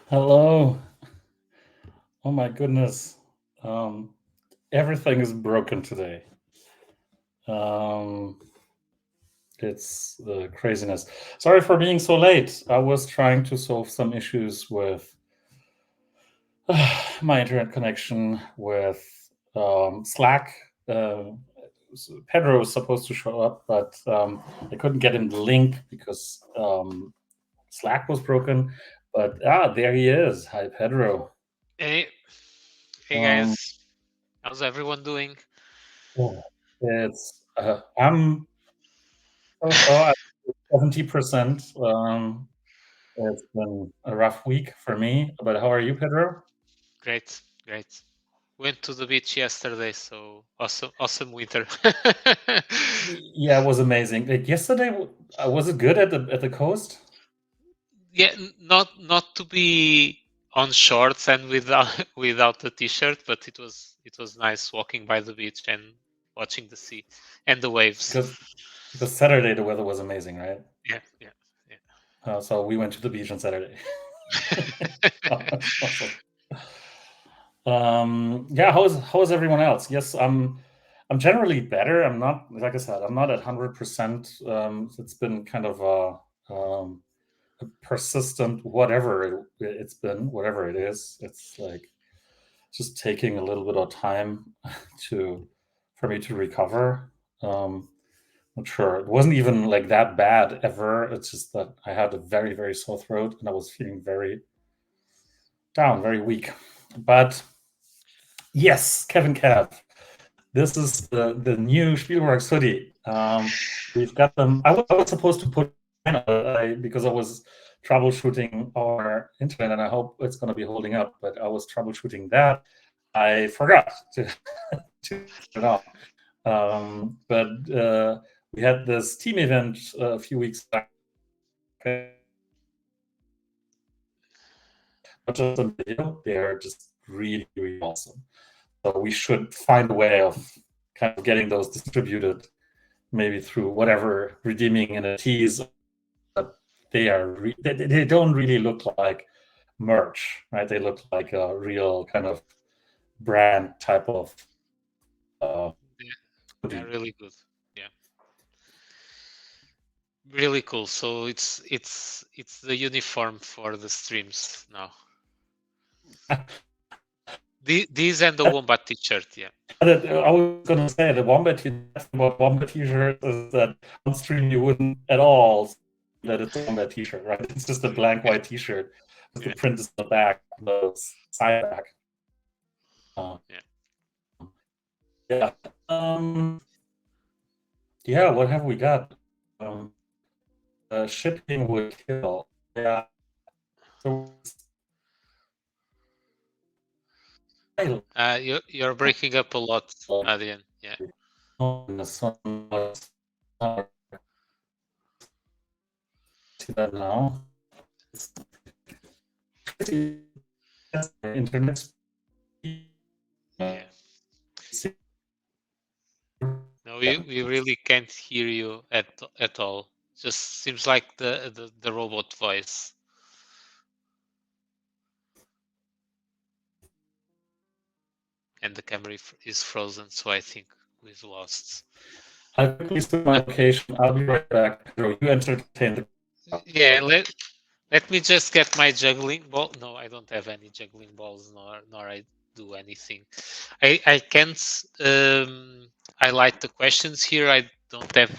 Hello. Oh my goodness. Everything is broken today. Um, it's craziness. Sorry for being so late. I was trying to solve some issues with my internet connection with Slack. Uh, Pedro was supposed to show up, but I couldn't get him the link because Slack was broken. But there he is. Hi, Pedro. Hey, hey Um, guys, how's everyone doing? Oh, it's I'm so at 70%. It's been a rough week for me, but how are you, Pedro? Great, great. Went to the beach yesterday, so awesome winter. Yeah, it was amazing. Like yesterday, was it good at the coast? Yeah, not to be on shorts and without without a t-shirt, but it was nice walking by the beach and watching the sea and the waves. Because Saturday the weather was amazing, right? Yeah, yeah, So we went to the beach on Saturday. yeah. Awesome. Yeah, how is everyone else? Yes, I'm generally better. I'm not, like I said, I'm not at 100%. It's been kind of a persistent whatever it's been, whatever it is. It's like just taking a little bit of time to for me to recover. Not sure. It wasn't even like that bad ever. It's just that I had a very, very sore throat and I was feeling very down, very weak. But yes, Kevin Cav, this is the new Spielworks hoodie. We've got them. I was supposed to put because I was troubleshooting our internet, and I hope it's going to be holding up. But I was troubleshooting that. I forgot to turn it on. But we had this team event a few weeks back. Not just on video, they're just really, really awesome. So we should find a way of kind of getting those distributed, maybe through whatever redeeming NFTs. But they don't really look like merch, right? They look like a real kind of brand type of Yeah, yeah, hoodie. really good. Yeah, really cool. So it's the uniform for the streams now. These and the wombat t-shirt, yeah. I was going to say the Wombat about Wombat t-shirt is that on stream you wouldn't at all see that it's a Wombat t-shirt, right? It's just a blank white t-shirt with the Yeah, print is on the back, the side back. yeah. Yeah. Um, yeah. What have we got? Um, Shipping would kill. Yeah. So You're breaking up a lot, Adrian. Yeah. see that now. It's internet speed. Yeah. No, we really can't hear you at all. Just seems like the robot voice, and the camera is frozen, so I think we've lost. I'll quickly switch my location. I'll be right back. Pedro, you entertain the. Yeah, let me just get my juggling ball. No, I don't have any juggling balls, nor I do anything. I can't highlight the questions here. I don't have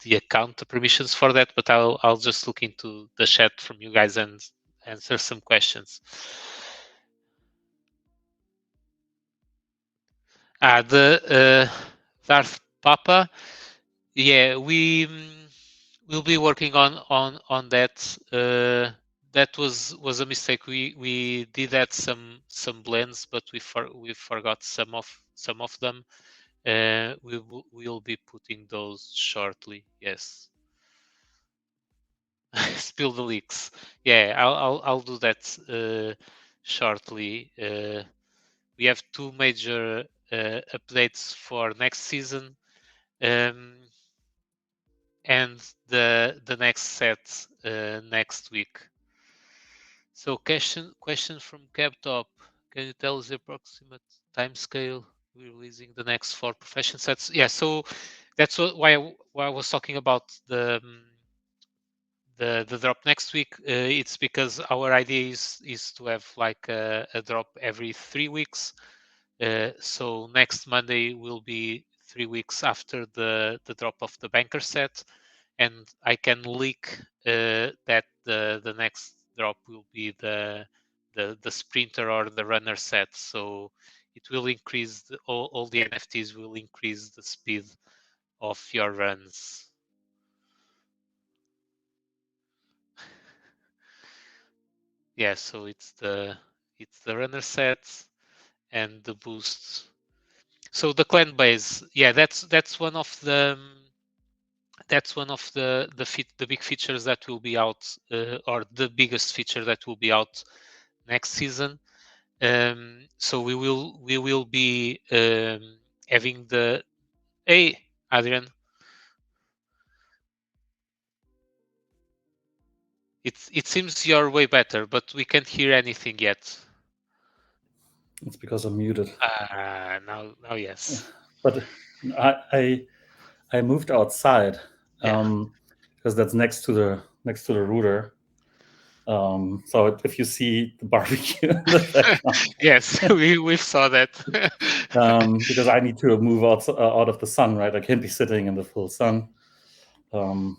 the account permissions for that, but I'll just look into the chat from you guys and answer some questions. The Darth Papa. Yeah, we'll be working on that. That was a mistake. We did add some blends, but we forgot some of them. We'll be putting those shortly. Yes, spill the leaks. Yeah, I'll do that shortly. We have two major updates for next season. Um, and the next set next week. So question from Captop. Can you tell us the approximate time scale we're releasing the next 4 profession sets? Yeah, so that's why I was talking about the drop next week. It's because our idea is to have like a drop every 3 weeks. So next Monday will be 3 weeks after the drop of the banker set, and I can leak that the next drop will be the sprinter or the runner set. So it will increase all the NFTs will increase the speed of your runs. Yeah, so it's the runner set and the boosts. So the clan base, yeah, that's one of the the big features that will be out, or the biggest feature that will be out next season. So we will be having the hey Adrian, it seems you're way better, but we can't hear anything yet. It's because I'm muted. Now yes. But I moved outside Yeah. because that's next to the router. So if you see the barbecue in the background, Yes, we saw that. because I need to move out of the sun, right? I can't be sitting in the full sun. So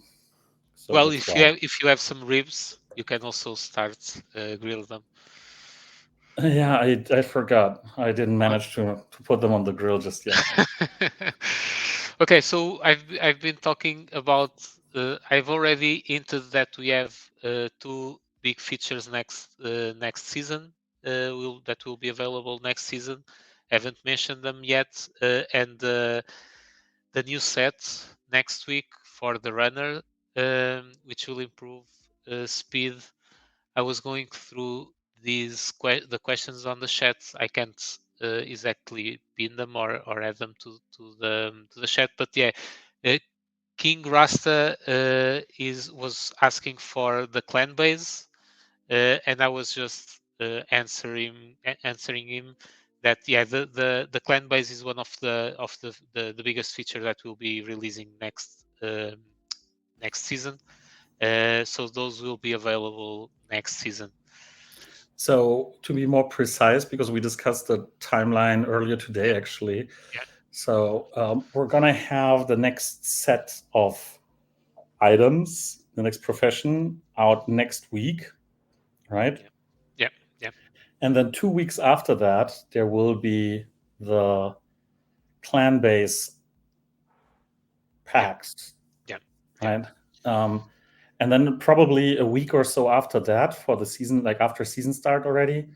Well, that's why. if you have some ribs, you can also start grill them. Yeah, I forgot. I didn't manage to put them on the grill just yet. Okay, so I've been talking about. I've already hinted that we have two big features next season. That will be available next season. I haven't mentioned them yet, and the new set next week for the runner, which will improve speed. I was going through the questions on the chat. I can't exactly pin them or add them to the chat, but yeah, uh, King Rasta was asking for the clan base, and I was just answering him that yeah, the clan base is one of the biggest feature that will be releasing next season. So those will be available next season. So to be more precise, because we discussed the timeline earlier today, Yeah, actually. yeah, So we're gonna have the next set of items, the next profession, out next week, right? yeah, yeah, yeah, And then 2 weeks after that, there will be the clan base yeah, packs, yeah, yeah, right? And then probably a week or so after that, for the season, like after season start already,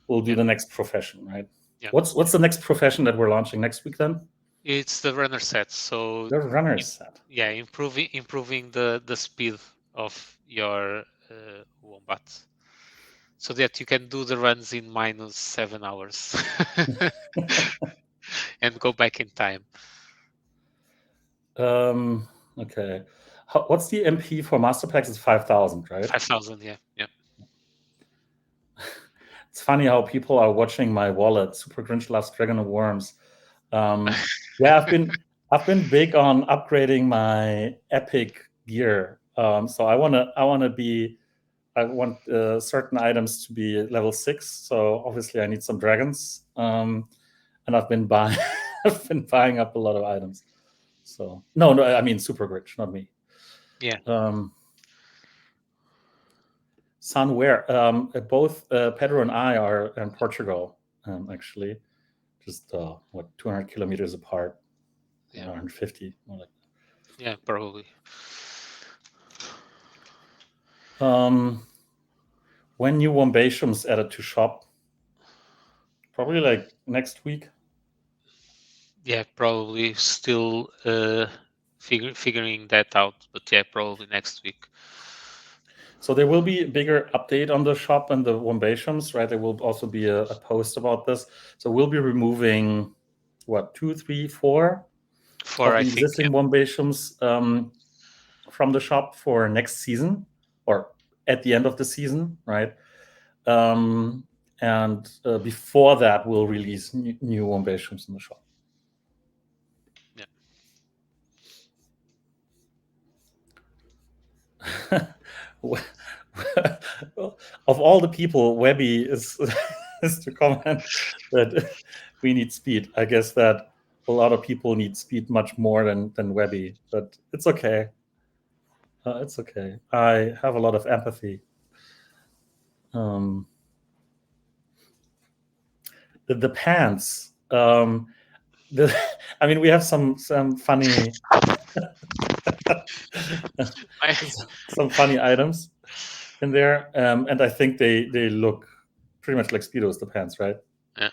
we'll do yeah, the next profession, right? yeah. What's the next profession that we're launching next week then? It's the runner set. So The runner im- set. yeah, improving the speed of your wombat, so that you can do the runs in -7 hours and go back in time. Okay. What's the MP for Master Packs? It's 5,000, right? 5,000. Yeah, yeah. It's funny how people are watching my wallet. Super Grinch loves Dragon of Worms. Yeah, I've been big on upgrading my epic gear. So I want certain items to be level 6. So obviously I need some dragons. And I've been buying I've been buying up a lot of items. So no, I mean Super Grinch, not me. Yeah. Son, where? Both Pedro and I are in Portugal, actually, just 200 kilometers apart, Yeah, 150, more like yeah, probably. that. When new Wombatium's added to shop, probably like next week. Yeah, probably still figuring that out, but yeah, probably next week. So there will be a bigger update on the shop and the Wombatiums, right? There will also be a post about this. So we'll be removing what, 2, 3, 4 For of I the think existing Wombatiums from the shop for next season, or at the end of the season, right? and before that, we'll release new home-based shrimps in the shop. Of all the people, Webby is is to comment that we need speed. I guess that a lot of people need speed much more than Webby, but it's okay. It's okay. I have a lot of empathy. The pants. I mean, we have some funny some funny items in there, and I think they look pretty much like Speedos, the pants, right? Yeah.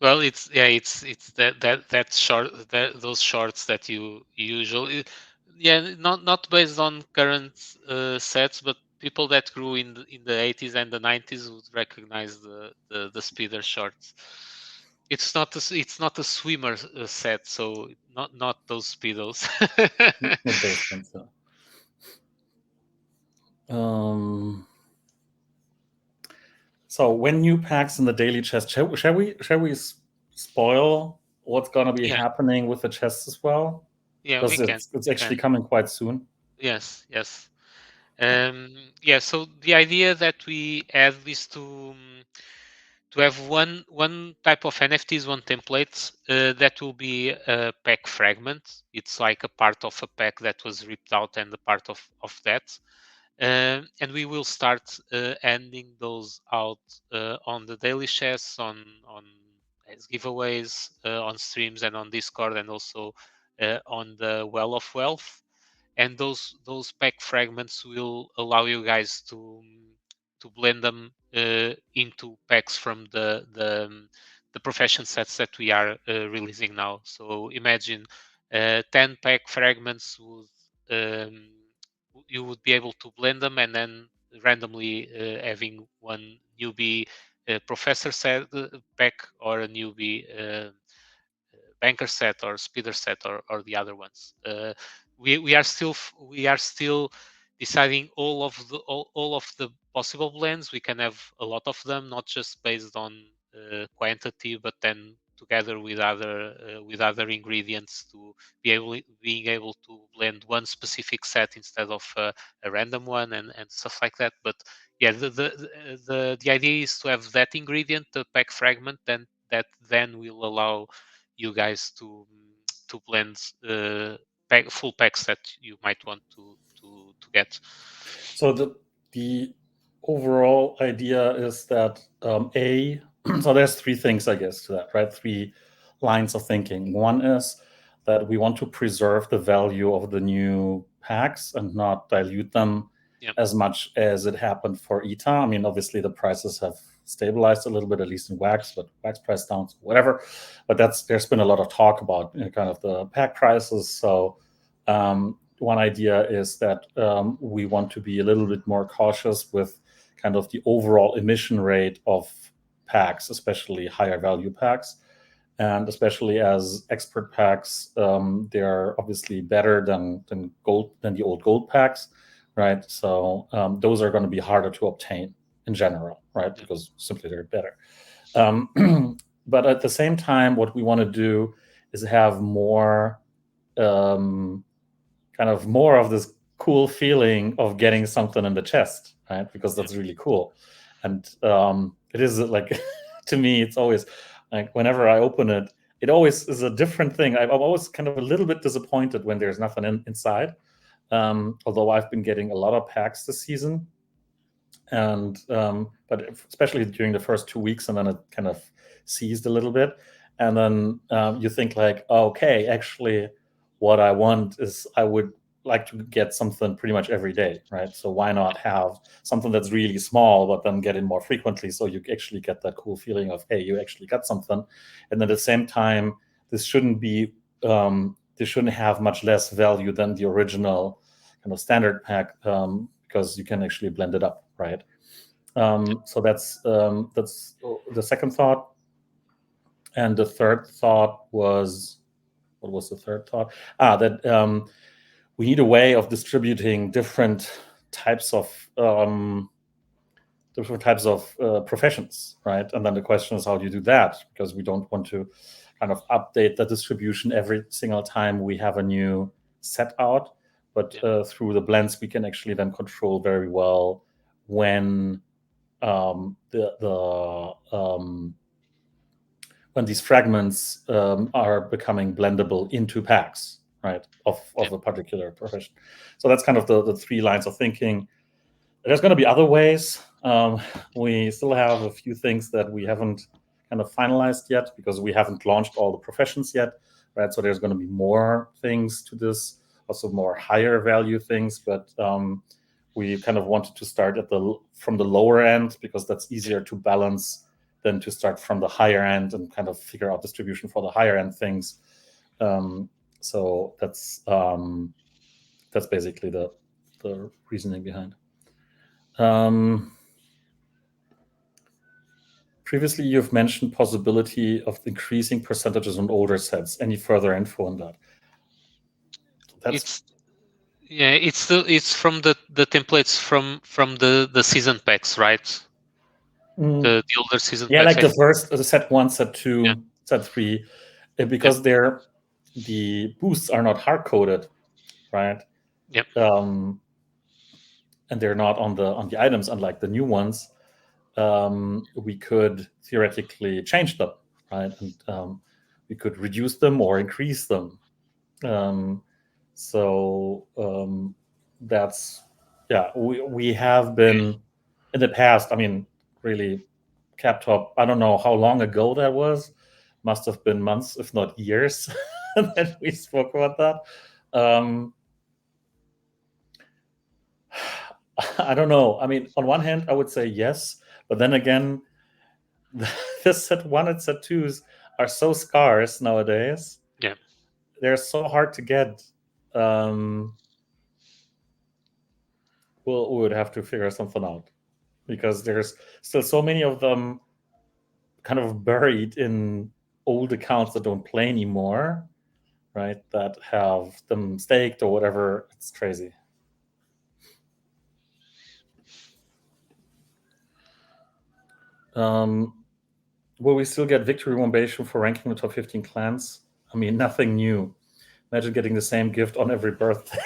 Well, it's that short those shorts that you usually, not based on current sets, but people that grew in the 80s and the 90s would recognize the speeder shorts. It's not a swimmer set, so not those speedos. Not those ones. So when new packs in the daily chest, shall we spoil what's gonna be happening with the chests as well? Yeah, Because we can. it's actually coming quite soon. Yes. Yeah. So the idea that we have is to have one type of NFTs, one template that will be a pack fragment. It's like a part of a pack that was ripped out and a part of that. And we will start handing those out on the daily chests, on as giveaways, on streams and on Discord, and also on the Well of Wealth. And those pack fragments will allow you guys to blend them into packs from the profession sets that we are releasing now. So imagine 10 pack fragments would you would be able to blend them and then randomly having one newbie professor set pack or a newbie banker set or speeder set or the other ones. We are still deciding all of the possible blends. We can have a lot of them, not just based on quantity, but then together with other ingredients to being able to blend one specific set instead of a random one and stuff like that. But yeah, the idea is to have that ingredient, the pack fragment, that then will allow you guys to blend full packs that you might want to get. So the overall idea is that so there's three things, I guess, to that, right? Three lines of thinking. One is that we want to preserve the value of the new packs and not dilute them as much as it happened for ETA. I mean, obviously the prices have stabilized a little bit, at least in wax, but wax price down, whatever. But there's been a lot of talk about kind of the pack prices. So one idea is that we want to be a little bit more cautious with kind of the overall emission rate of packs, especially higher value packs. And especially as expert packs, they're obviously better than the old gold packs, right? So those are going to be harder to obtain in general, right? Because simply they're better. But at the same time, what we want to do is have more kind of more of this cool feeling of getting something in the chest, right? Because that's really cool. And it is like, to me, it's always like whenever I open it, it always is a different thing. I'm always kind of a little bit disappointed when there's nothing inside. Although I've been getting a lot of packs this season. And but especially during the first 2 weeks, and then it kind of seized a little bit. And then you think like, okay, actually, what I want is I would like to get something pretty much every day, right? So why not have something that's really small, but then get it more frequently, so you actually get that cool feeling of, hey, you actually got something. And at the same time, this shouldn't have much less value than the original kind of standard pack, because you can actually blend it up, right? So that's the second thought. And the third thought was, what was the third thought? That we need a way of distributing different types of different types of professions, right? And then the question is, how do you do that? Because we don't want to kind of update the distribution every single time we have a new set out. But through the blends, we can actually then control very well when when these fragments are becoming blendable into packs, right, of a particular profession. So that's kind of the three lines of thinking. There's going to be other ways. We still have a few things that we haven't kind of finalized yet because we haven't launched all the professions yet, right? So there's going to be more things to this, also more higher value things. But we kind of wanted to start from the lower end because that's easier to balance than to start from the higher end and kind of figure out distribution for the higher end things. So that's basically the reasoning behind. Previously, you've mentioned possibility of increasing percentages on older sets. Any further info on that? It's from the templates from the season packs, right? The older season packs. Yeah, like the set 1, set 2, set 3, because the boosts are not hard coded, right? Yep. And they're not on the items, unlike the new ones. We could theoretically change them, right? And we could reduce them or increase them. That's we have been in the past. I mean, really, Captop. I don't know how long ago that was. Must have been months, if not years, that we spoke about that. I don't know. I mean, on one hand, I would say yes, but then again, the set 1 and set 2s are so scarce nowadays. Yeah, they're so hard to get. We would have to figure something out because there's still so many of them kind of buried in old accounts that don't play anymore, right? That have them staked or whatever. It's crazy. Will we still get victory motivation for ranking the top 15 clans? I mean, nothing new. Imagine getting the same gift on every birthday.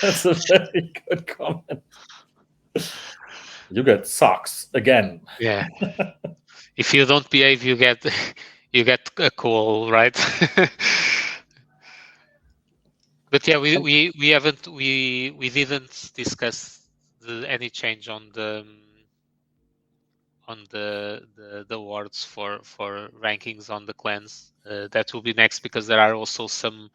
That's a very good comment. You get socks again. Yeah. If you don't behave, you get a call, right? But yeah, we didn't discuss any change on the awards for rankings on the clans. That will be next because there are also some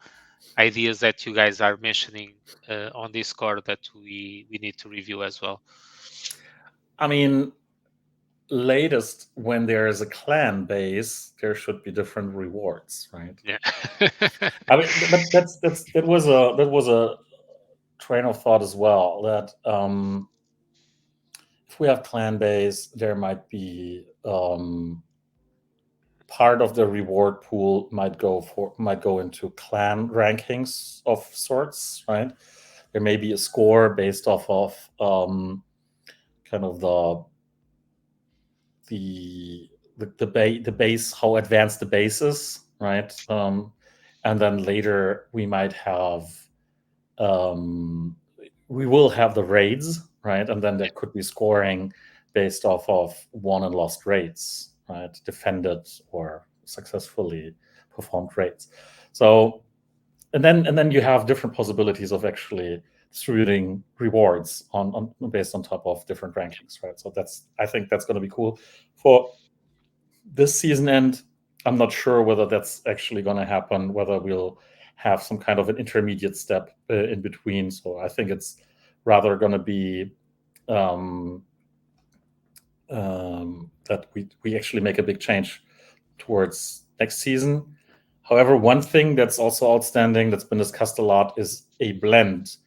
ideas that you guys are mentioning on Discord that we need to review as well. I mean, latest when there is a clan base, there should be different rewards, right? Yeah. I mean, but that was a train of thought as well. That if we have clan base, there might be part of the reward pool might go into clan rankings of sorts, right? There may be a score based off of kind of the base, how advanced the base is, right? And then later we might have we will have the raids, right? And then there could be scoring based off of won and lost raids, right? Defended or successfully performed raids. So and then you have different possibilities of actually distributing rewards on based on top of different rankings, right? So I think that's going to be cool for this season end. I'm not sure whether that's actually going to happen, whether we'll have some kind of an intermediate step in between. So I think it's rather going to be that we actually make a big change towards next season. However, one thing that's also outstanding that's been discussed a lot is a blend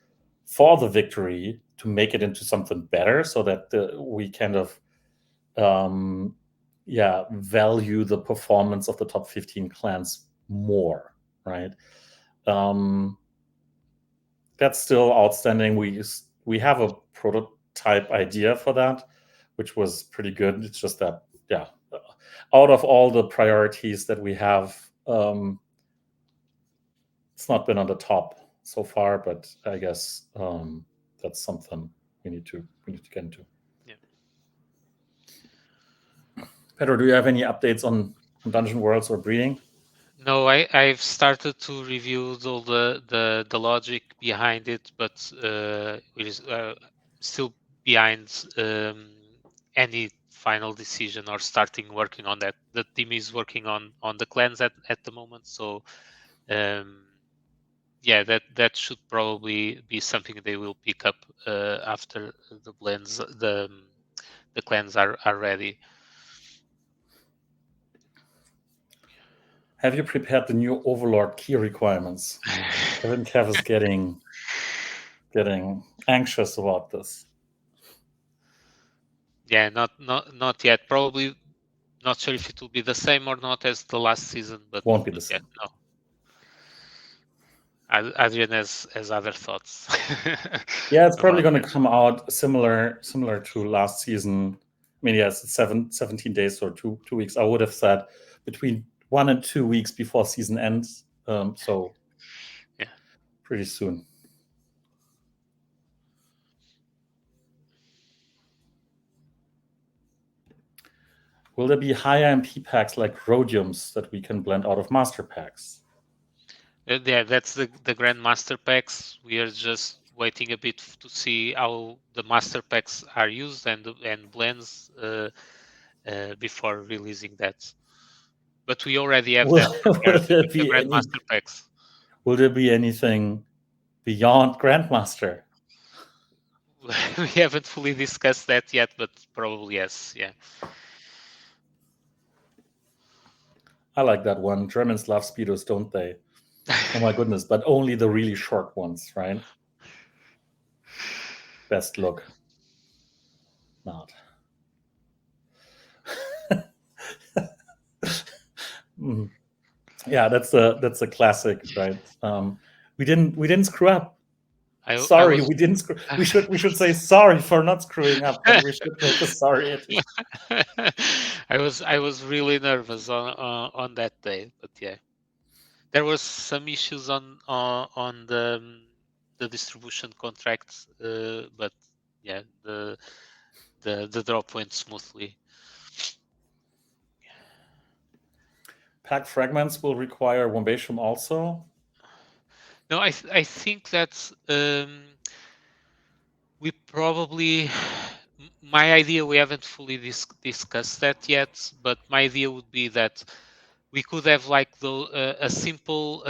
for the victory to make it into something better so that we kind of value the performance of the top 15 clans more, right? That's still outstanding. We have a prototype idea for that, which was pretty good. It's just that, yeah, out of all the priorities that we have, it's not been on the top so far, but I guess that's something we need to get into. Yeah. Pedro, do you have any updates on Dungeon Worlds or breeding? No, I've started to review all the logic behind it, but it is still behind any final decision or starting working on that. The team is working on the clans at the moment, so yeah, that should probably be something they will pick up after the blends the clans are ready. Have you prepared the new Overlord key requirements? Kevin Kev is getting anxious about this. Yeah, not yet. Probably not sure if it will be the same or not as the last season, but Won't be the not same. yet. No. Adrian has other thoughts. Yeah, it's probably about going to that. come out similar to last season. I mean, yes, it's 17 days or 2 weeks. I would have said between 1 and 2 weeks before season ends. So Yeah. pretty soon. Will there be higher MP packs like Rhodiums that we can blend out of master packs? Yeah, that's the Grandmaster packs. We are just waiting a bit to see how the master packs are used and blends before releasing that. But we already have that prepared with the Grandmaster packs. Will there be anything beyond Grandmaster? We haven't fully discussed that yet, but probably yes. Yeah. I like that one. Germans love speedos, don't they? Oh my goodness, but only the really short ones, right? Best look. Not. Yeah, that's a classic, right? We didn't screw up. Sorry, we didn't screw. We should say sorry for not screwing up, and we should make a sorry edition. I was really nervous on that day, but yeah, there was some issues on the distribution contracts, but yeah, the drop went smoothly. Pack fragments will require Wombatium also. No, I think that we probably my idea, we haven't fully discussed that yet, but my idea would be that we could have like a simple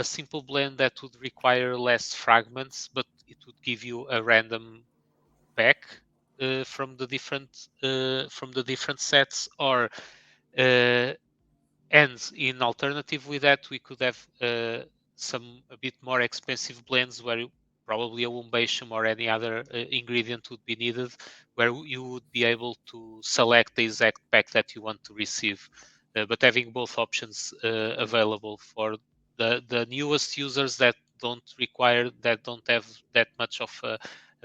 blend that would require less fragments, but it would give you a random pack from the different sets, or and in alternative with that, we could have some a bit more expensive blends where probably a Wombatium or any other ingredient would be needed, where you would be able to select the exact pack that you want to receive. But having both options available for the newest users that don't have that much of a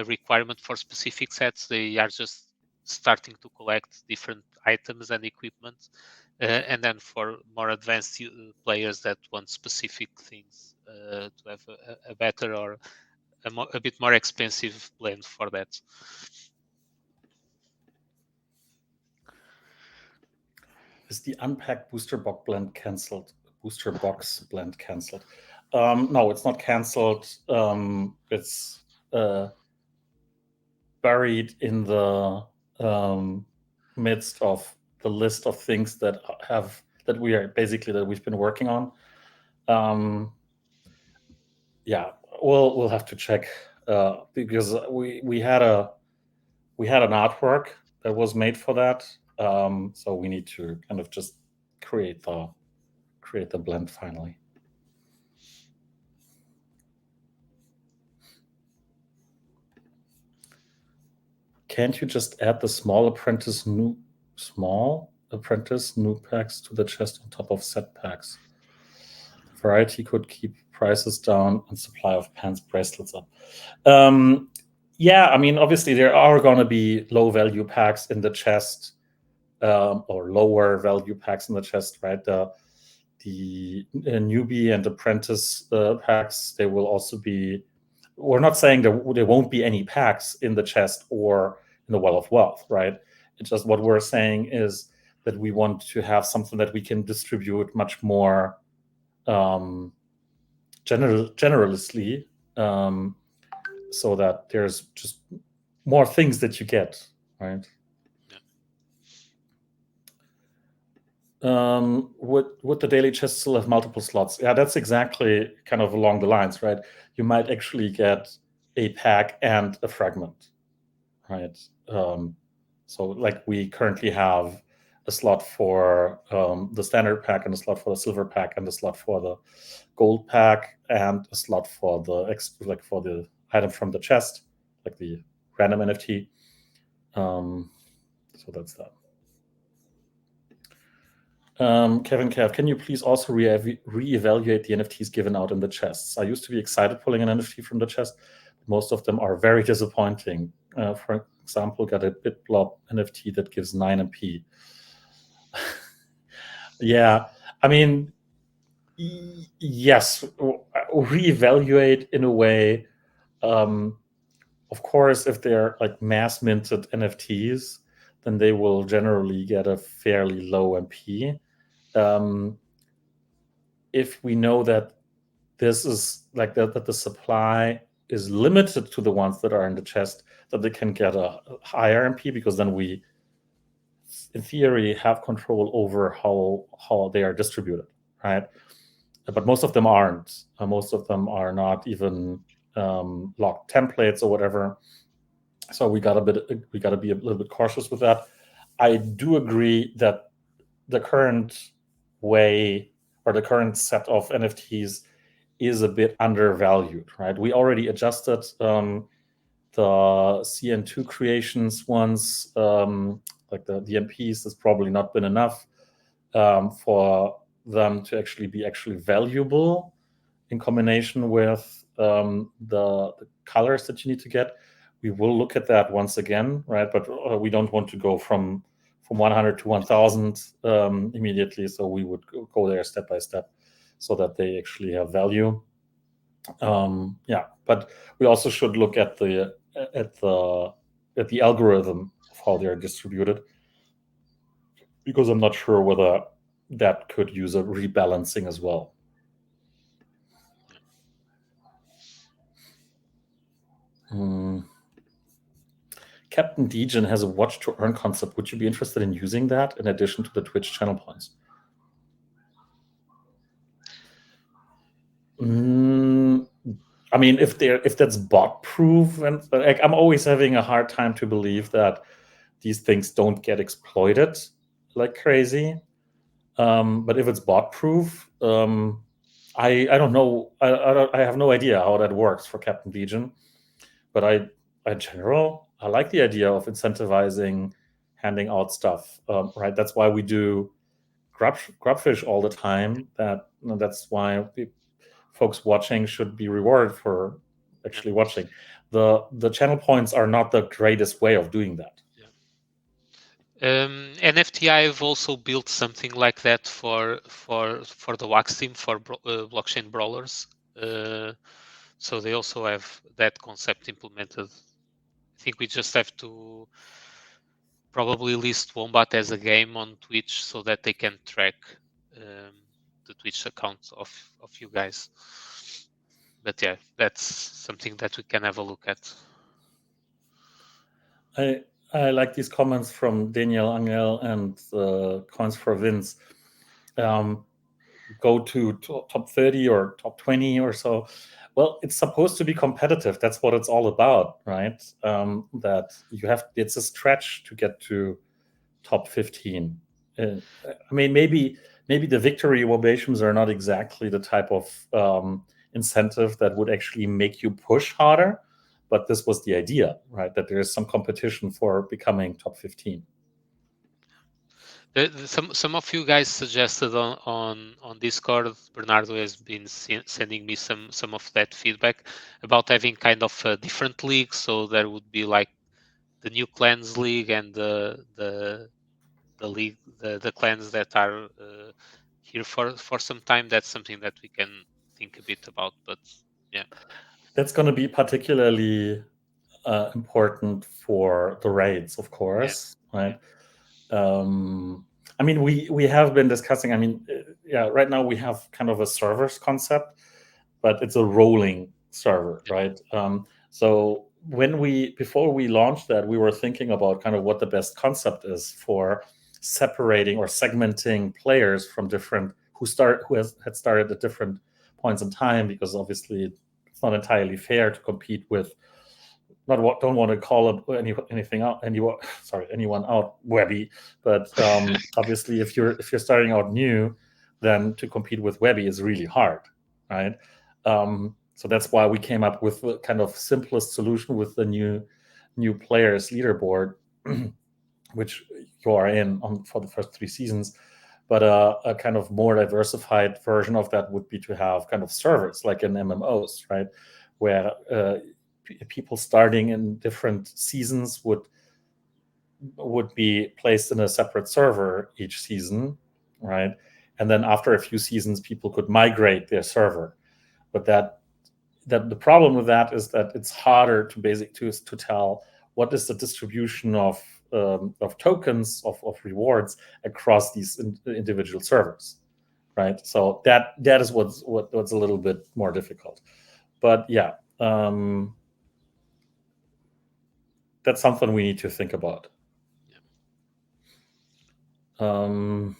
requirement for specific sets, they are just starting to collect different items and equipment. And then for more advanced players that want specific things to have a better or a bit more expensive blend for that. Is the unpacked booster box blend cancelled? No, it's not cancelled. It's buried in the midst of the list of things that we've been working on. Yeah, we'll have to check because we had an artwork that was made for that. So we need to kind of just create the blend finally. Can't you just add the small apprentice new packs to the chest on top of set packs? Variety could keep prices down and supply of pants bracelets up. Yeah, I mean, obviously there are going to be low value packs in the chest, or lower value packs in the chest, right? The newbie and apprentice packs, they will also be. We're not saying there won't be any packs in the chest or in the Well of Wealth, right? It's just what we're saying is that we want to have something that we can distribute much more generously, so that there's just more things that you get, right? Would the daily chest still have multiple slots? Yeah, that's exactly kind of along the lines, right? You might actually get a pack and a fragment, right? So like we currently have a slot for the standard pack, and a slot for the silver pack, and a slot for the gold pack, and a slot for the item from the chest, like the random NFT. So that's that. Kevin Kev, can you please also reevaluate the NFTs given out in the chests? I used to be excited pulling an NFT from the chest. Most of them are very disappointing. For example, got a BitBlob NFT that gives 9 MP. Yeah, I mean, yes, reevaluate in a way. Of course, if they're like mass minted NFTs, then they will generally get a fairly low MP. If we know that this is like that the supply is limited to the ones that are in the chest, that they can get a higher MP, because then we, in theory, have control over how they are distributed, right? But most of them aren't. Most of them are not even locked templates or whatever. So we gotta be a little bit cautious with that. I do agree that the current way, or the current set of NFTs, is a bit undervalued, right? We already adjusted the CN2 creations once, like the MPs. Has probably not been enough for them to actually be valuable in combination with the colors that you need to get. We will look at that once again, right? But we don't want to go from 100 to 1000 immediately. So we would go there step by step, so that they actually have value. Yeah, but we also should look at the algorithm of how they are distributed, because I'm not sure whether that could use a rebalancing as well. Captain Degen has a watch to earn concept. Would you be interested in using that in addition to the Twitch channel points? I mean, if that's bot proof, and like, I'm always having a hard time to believe that these things don't get exploited like crazy. But if it's bot proof, I don't know. I have no idea how that works for Captain Legion. But in general, I like the idea of incentivizing handing out stuff. Right, that's why we do grubfish all the time. That's why folks watching should be rewarded for actually watching. The channel points are not the greatest way of doing that. NFT, I've also built something like that for the Wax team, for blockchain brawlers. So they also have that concept implemented. I think we just have to probably list Wombat as a game on Twitch, so that they can track the Twitch account of you guys. But yeah, that's something that we can have a look at. I like these comments from Daniel Angel and Coins for Vince. Go to top 30 or top 20 or so. Well, it's supposed to be competitive. That's what it's all about, right? That it's a stretch to get to top 15. I mean, maybe the victory ovations are not exactly the type of incentive that would actually make you push harder, but this was the idea, right? That there is some competition for becoming top 15. Some of you guys suggested on Discord. Bernardo has been sending me some of that feedback about having kind of a different league. So there would be like the new clans league and the league the clans that are here for some time. That's something that we can think a bit about. But yeah, That's going to be particularly important for the raids, of yeah, course, right? I mean, we have been discussing. I mean, yeah, right now we have kind of a servers concept, but it's a rolling server, yeah, right? So before we launched that, we were thinking about kind of what the best concept is for separating or segmenting players from different had started at different points in time, because obviously it's not entirely fair to compete with, not what, don't want to call anything out, anyone out Webby, but obviously if you're starting out new, then to compete with Webby is really hard, right? So that's why we came up with the kind of simplest solution with the new players leaderboard, which you are in on for the first 3 seasons. But a kind of more diversified version of that would be to have kind of servers like in MMOs, right, where people starting in different seasons would be placed in a separate server each season, right? And then after a few seasons, people could migrate their server. But that the problem with that is that it's harder to tell what is the distribution of tokens of rewards across these individual servers, right? So that is what's a little bit more difficult. But yeah, that's something we need to think about. Will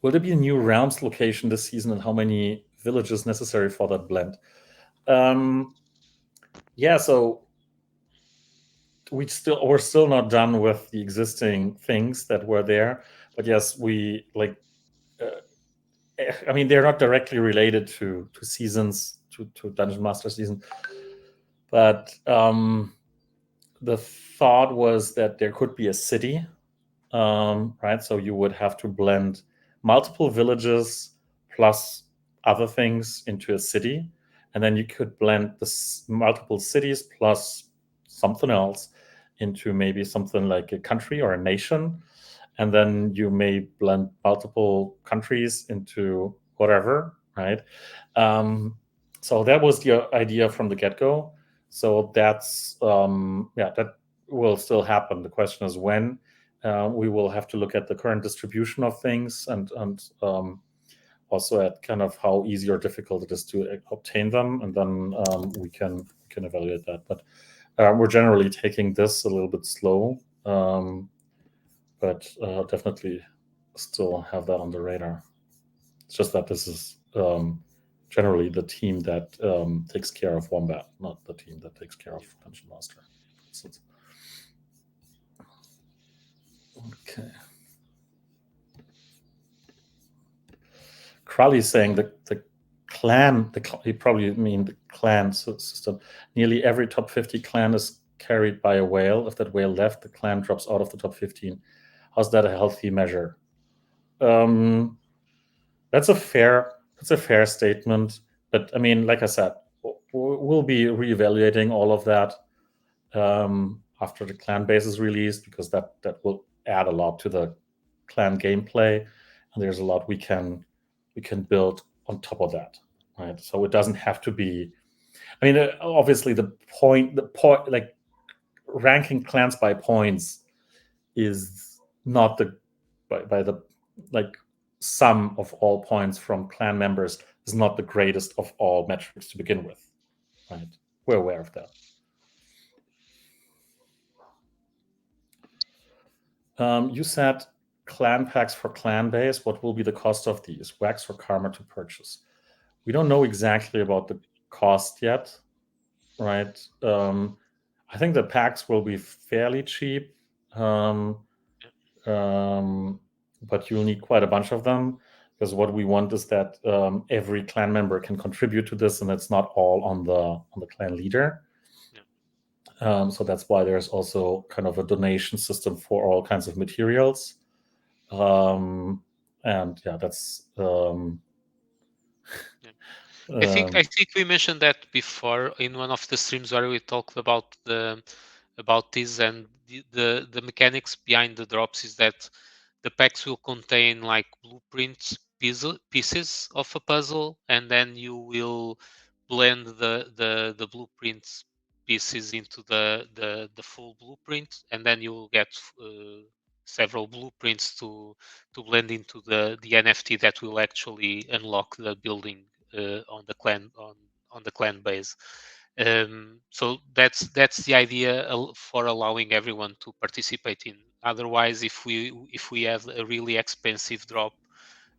there be a new realms location this season, and how many villages necessary for that blend? Yeah, so we're still not done with the existing things that were there, but yes, we like. I mean, they're not directly related to seasons, to Dungeon Master season, but the thought was that there could be a city, right? So you would have to blend multiple villages plus other things into a city, and then you could blend the multiple cities plus something else into maybe something like a country or a nation, and then you may blend multiple countries into whatever, right? So that was the idea from the get-go. So that's yeah, that will still happen. The question is when. We will have to look at the current distribution of things, and also at kind of how easy or difficult it is to obtain them, and then we can evaluate that. But we're generally taking this a little bit slow, but definitely still have that on the radar. It's just that this is generally the team that takes care of Wombat, not the team that takes care of Dungeon Master. Okay. Crowley saying the clan, you probably mean the clan system. Nearly every top 50 clan is carried by a whale. If that whale left, the clan drops out of the top 15. How's that a healthy measure? That's a fair statement. But I mean, like I said, we'll be reevaluating all of that after the clan base is released, because that will add a lot to the clan gameplay, and there's a lot we can build on top of that, right? So it doesn't have to be. I mean, obviously, the point, like ranking clans by points is not by the like sum of all points from clan members is not the greatest of all metrics to begin with, right? We're aware of that. You said clan packs for clan base. What will be the cost of these? Wax or karma to purchase? We don't know exactly about the cost yet, right? I think the packs will be fairly cheap, but you'll need quite a bunch of them, because what we want is that every clan member can contribute to this, and it's not all on the clan leader. So that's why there's also kind of a donation system for all kinds of materials. And yeah, that's Yeah. um, I think we mentioned that before in one of the streams where we talked about this, and the mechanics behind the drops is that the packs will contain like blueprints pieces of a puzzle, and then you will blend the blueprints pieces into the full blueprint, and then you will get several blueprints to blend into the NFT that will actually unlock the building on the clan base. So that's the idea for allowing everyone to participate in. Otherwise, if we have a really expensive drop,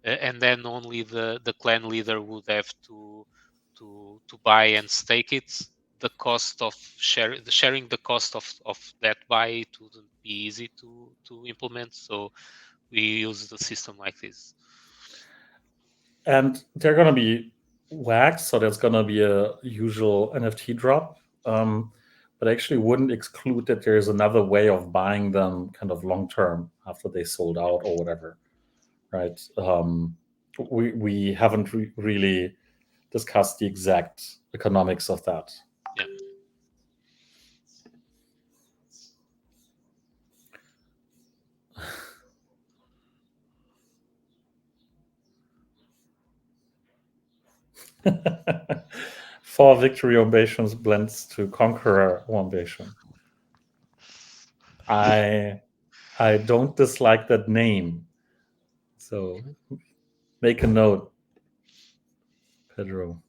and then only the clan leader would have to buy and stake it, the cost of sharing the cost of that buy, it wouldn't be easy to implement. So we use the system like this. and they're gonna be waxed, so there's gonna be a usual NFT drop. But I actually wouldn't exclude that there's another way of buying them kind of long term after they sold out or whatever, right? We haven't really discussed the exact economics of that. Yeah. For victory ovations blends to conqueror ovation. I don't dislike that name, so make a note, Pedro.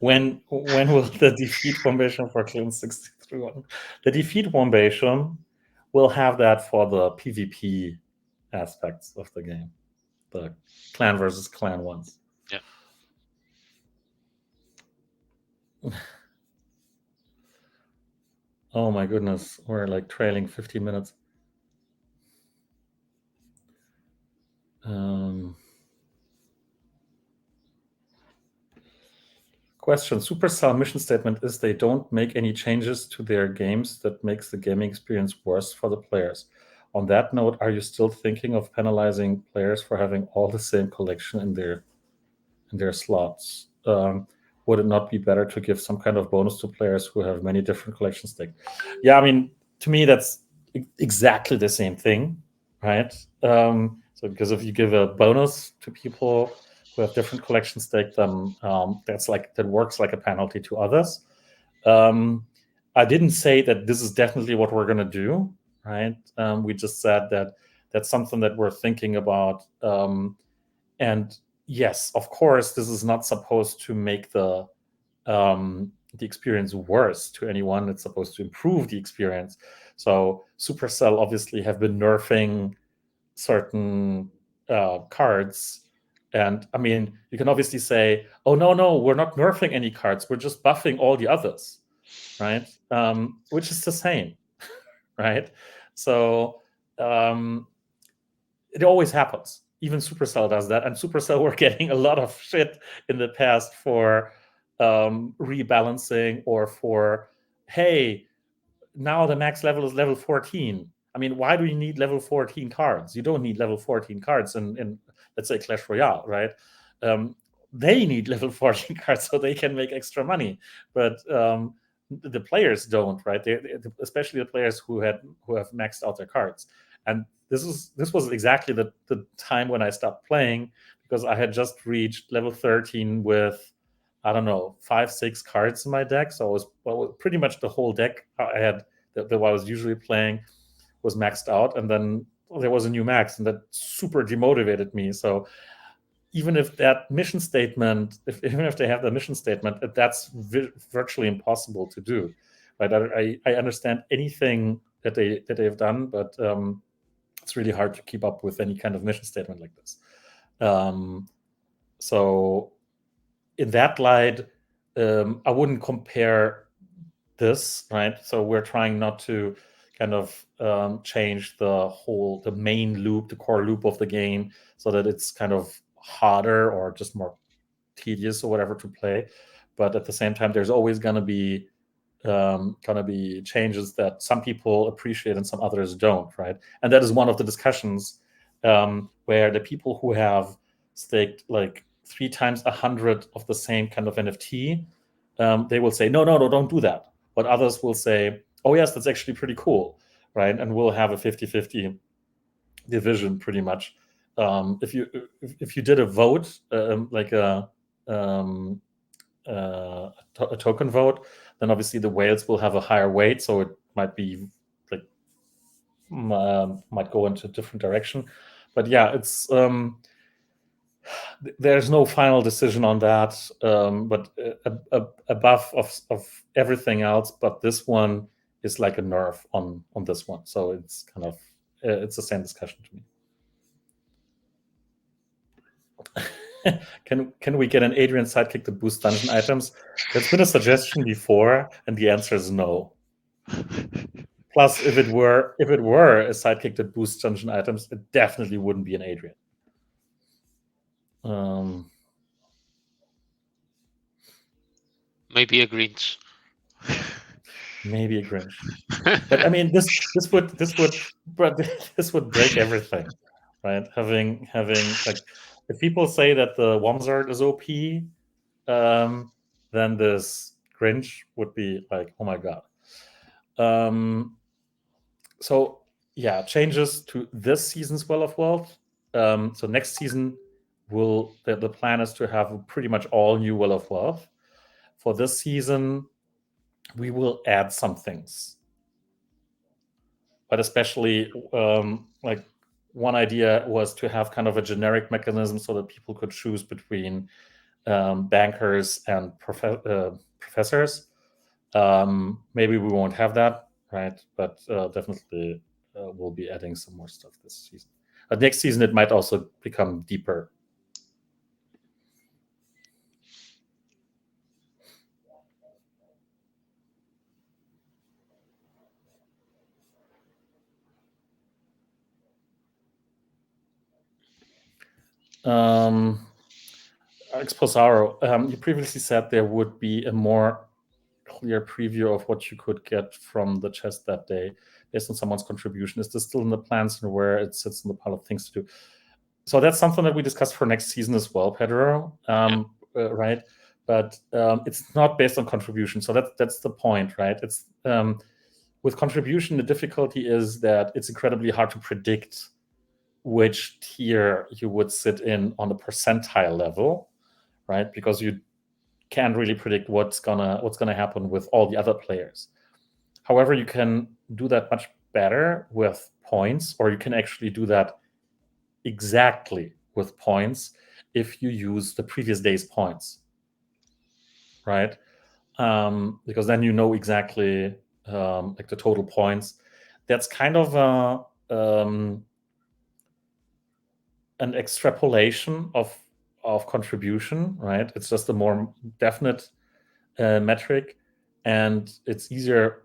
When will the defeat formation for Clan 63 one? The defeat formation will have that for the PvP aspects of the game, the clan versus clan ones. Yeah. Oh my goodness, we're like trailing 50 minutes. Question: Supercell mission statement is they don't make any changes to their games that makes the gaming experience worse for the players. On that note, are you still thinking of penalizing players for having all the same collection in their slots? Would it not be better to give some kind of bonus to players who have many different collections staked? Yeah, I mean, to me, that's exactly the same thing, right? So because if you give a bonus to people who have different collections staked, then that works like a penalty to others. I didn't say that this is definitely what we're going to do, right? We just said that that's something that we're thinking about. And yes, of course, this is not supposed to make the experience worse to anyone. It's supposed to improve the experience. So Supercell obviously have been nerfing certain cards. And I mean, you can obviously say, oh, no, we're not nerfing any cards. We're just buffing all the others, right? Which is the same, right? So it always happens. Even Supercell does that, and Supercell were getting a lot of shit in the past for rebalancing or for, hey, now the max level is level 14. I mean, why do you need level 14 cards? You don't need level 14 cards in let's say Clash Royale, right? Um, they need level 14 cards so they can make extra money, but the players don't, right? Especially the players who have maxed out their cards. And this was exactly the time when I stopped playing, because I had just reached level 13 with, I don't know, 5, 6 cards in my deck. So I was, well, pretty much the whole deck I had that I was usually playing was maxed out, and then there was a new max, and that super demotivated me. So even if that mission statement, even if they have the mission statement, that's virtually impossible to do. Right? I understand anything that they've done, but it's really hard to keep up with any kind of mission statement like this. So in that light, I wouldn't compare this, right? So we're trying not to kind of change the main loop, the core loop of the game, so that it's kind of harder or just more tedious or whatever to play. But at the same time, there's always going to be gonna be changes that some people appreciate and some others don't, right? And that is one of the discussions where the people who have staked like 3 times 100 of the same kind of NFT, they will say, no, don't do that. But others will say, oh yes, that's actually pretty cool, right? And we'll have a 50-50 division pretty much. If you did a vote, like a token vote, then obviously the whales will have a higher weight, so it might be like might go into a different direction. But yeah, it's there's no final decision on that. But above of everything else, but this one is like a nerf on this one. So it's kind of it's the same discussion to me. Can we get an Adrian sidekick to boost dungeon items? That's been a suggestion before, and the answer is no. Plus, if it were a sidekick that boosts dungeon items, it definitely wouldn't be an Adrian. Maybe a Grinch. Maybe a Grinch. But I mean, this would break everything, right? Having like, if people say that the Womzard is OP, then this Grinch would be like, oh my god. So yeah, changes to this season's Well of Wealth. So next season, the plan is to have pretty much all new Well of Wealth. For this season, we will add some things, but especially like one idea was to have kind of a generic mechanism so that people could choose between bankers and professors. Maybe we won't have that, right? But definitely we'll be adding some more stuff this season. Next season, it might also become deeper. Exposaro, you previously said there would be a more clear preview of what you could get from the chest that day based on someone's contribution. Is this still in the plans and where it sits in the pile of things to do? So that's something that we discussed for next season as well, Pedro. Right? But it's not based on contribution. So that's the point, right? It's with contribution, the difficulty is that it's incredibly hard to predict which tier you would sit in on the percentile level, right? Because you can't really predict what's gonna happen with all the other players. However, you can do that much better with points, or you can actually do that exactly with points if you use the previous day's points, right? Because then you know exactly like the total points. That's kind of an extrapolation of contribution, right? It's just a more definite metric, and it's easier,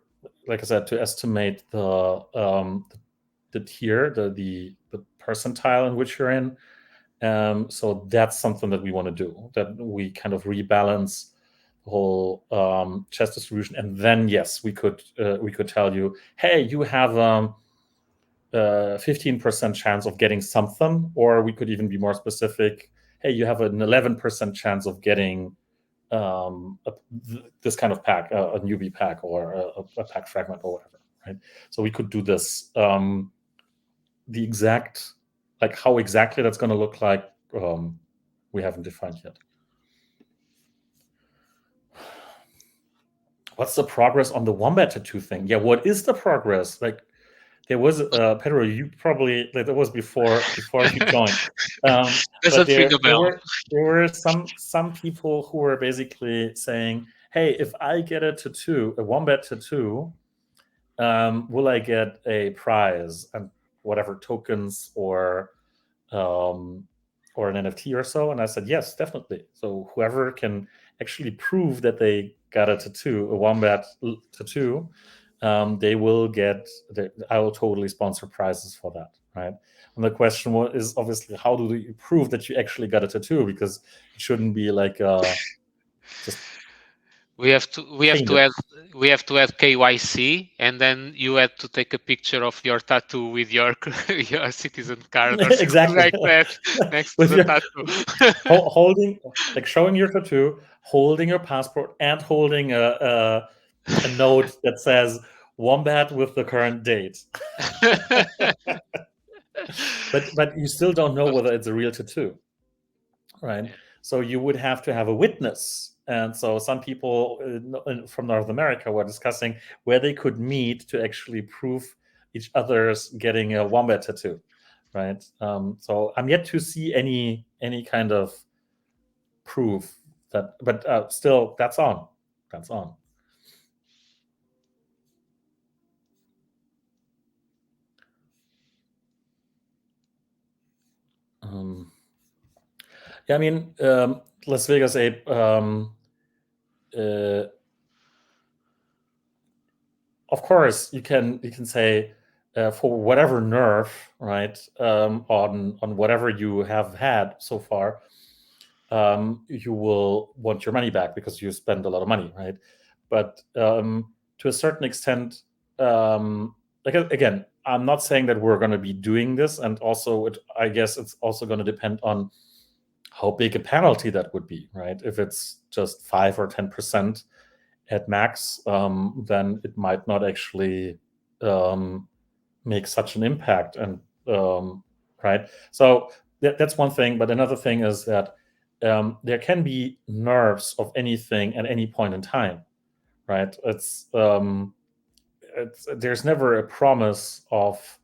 like I said, to estimate the tier, the percentile in which you're in. So that's something that we want to do. That we kind of rebalance the whole chest distribution, and then yes, we could tell you, hey, you have 15% chance of getting something, or we could even be more specific. Hey, you have an 11% chance of getting this kind of pack, a newbie pack, or a pack fragment, or whatever, right? So we could do this. The exact, like how exactly that's going to look like, we haven't defined yet. What's the progress on the Wombat tattoo thing? Yeah, what is the progress? Like, there was Pedro, you probably, that was before you joined. But there were some people who were basically saying, hey, if I get a tattoo, a Wombat tattoo, will I get a prize and whatever tokens or an NFT or so? And I said, yes, definitely. So whoever can actually prove that they got a tattoo, a Wombat tattoo, they will get. I will totally sponsor prizes for that, right? And the question is obviously, how do you prove that you actually got a tattoo? Because it shouldn't be like just We have to Change it. add KYC, and then you had to take a picture of your tattoo with your your citizen card or something Exactly. like that next to With the your tattoo. holding, like showing your tattoo, holding your passport, and holding a note that says wombat with the current date. But you still don't know whether it's a real tattoo, right? Yeah. So you would have to have a witness. And so some people from North America were discussing where they could meet to actually prove each other's getting a wombat tattoo, right? So I'm yet to see any kind of proof that, but still, that's on. That's on. Yeah, I mean, Las Vegas Ape. Uh, of course, you can say for whatever nerf, right, on whatever you have had so far, you will want your money back because you spend a lot of money, right? But to a certain extent, like again, I'm not saying that we're going to be doing this, and also I guess it's also going to depend on how big a penalty that would be, right? If it's just 5 or 10% at max, then it might not actually make such an impact. And right, so that's one thing. But another thing is that there can be nerves of anything at any point in time, right? There's never a promise of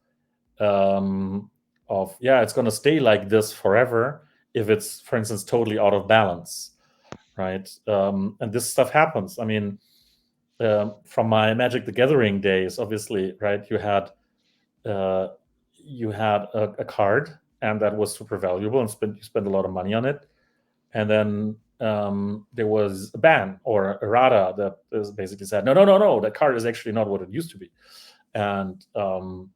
yeah, it's going to stay like this forever if it's, for instance, totally out of balance, right? And this stuff happens. I mean, from my Magic the Gathering days, obviously, right? Uh, you had a card, and that was super valuable, and you spent a lot of money on it. And then there was a ban or a errata that is basically said, no, no, no, no, that card is actually not what it used to be, and that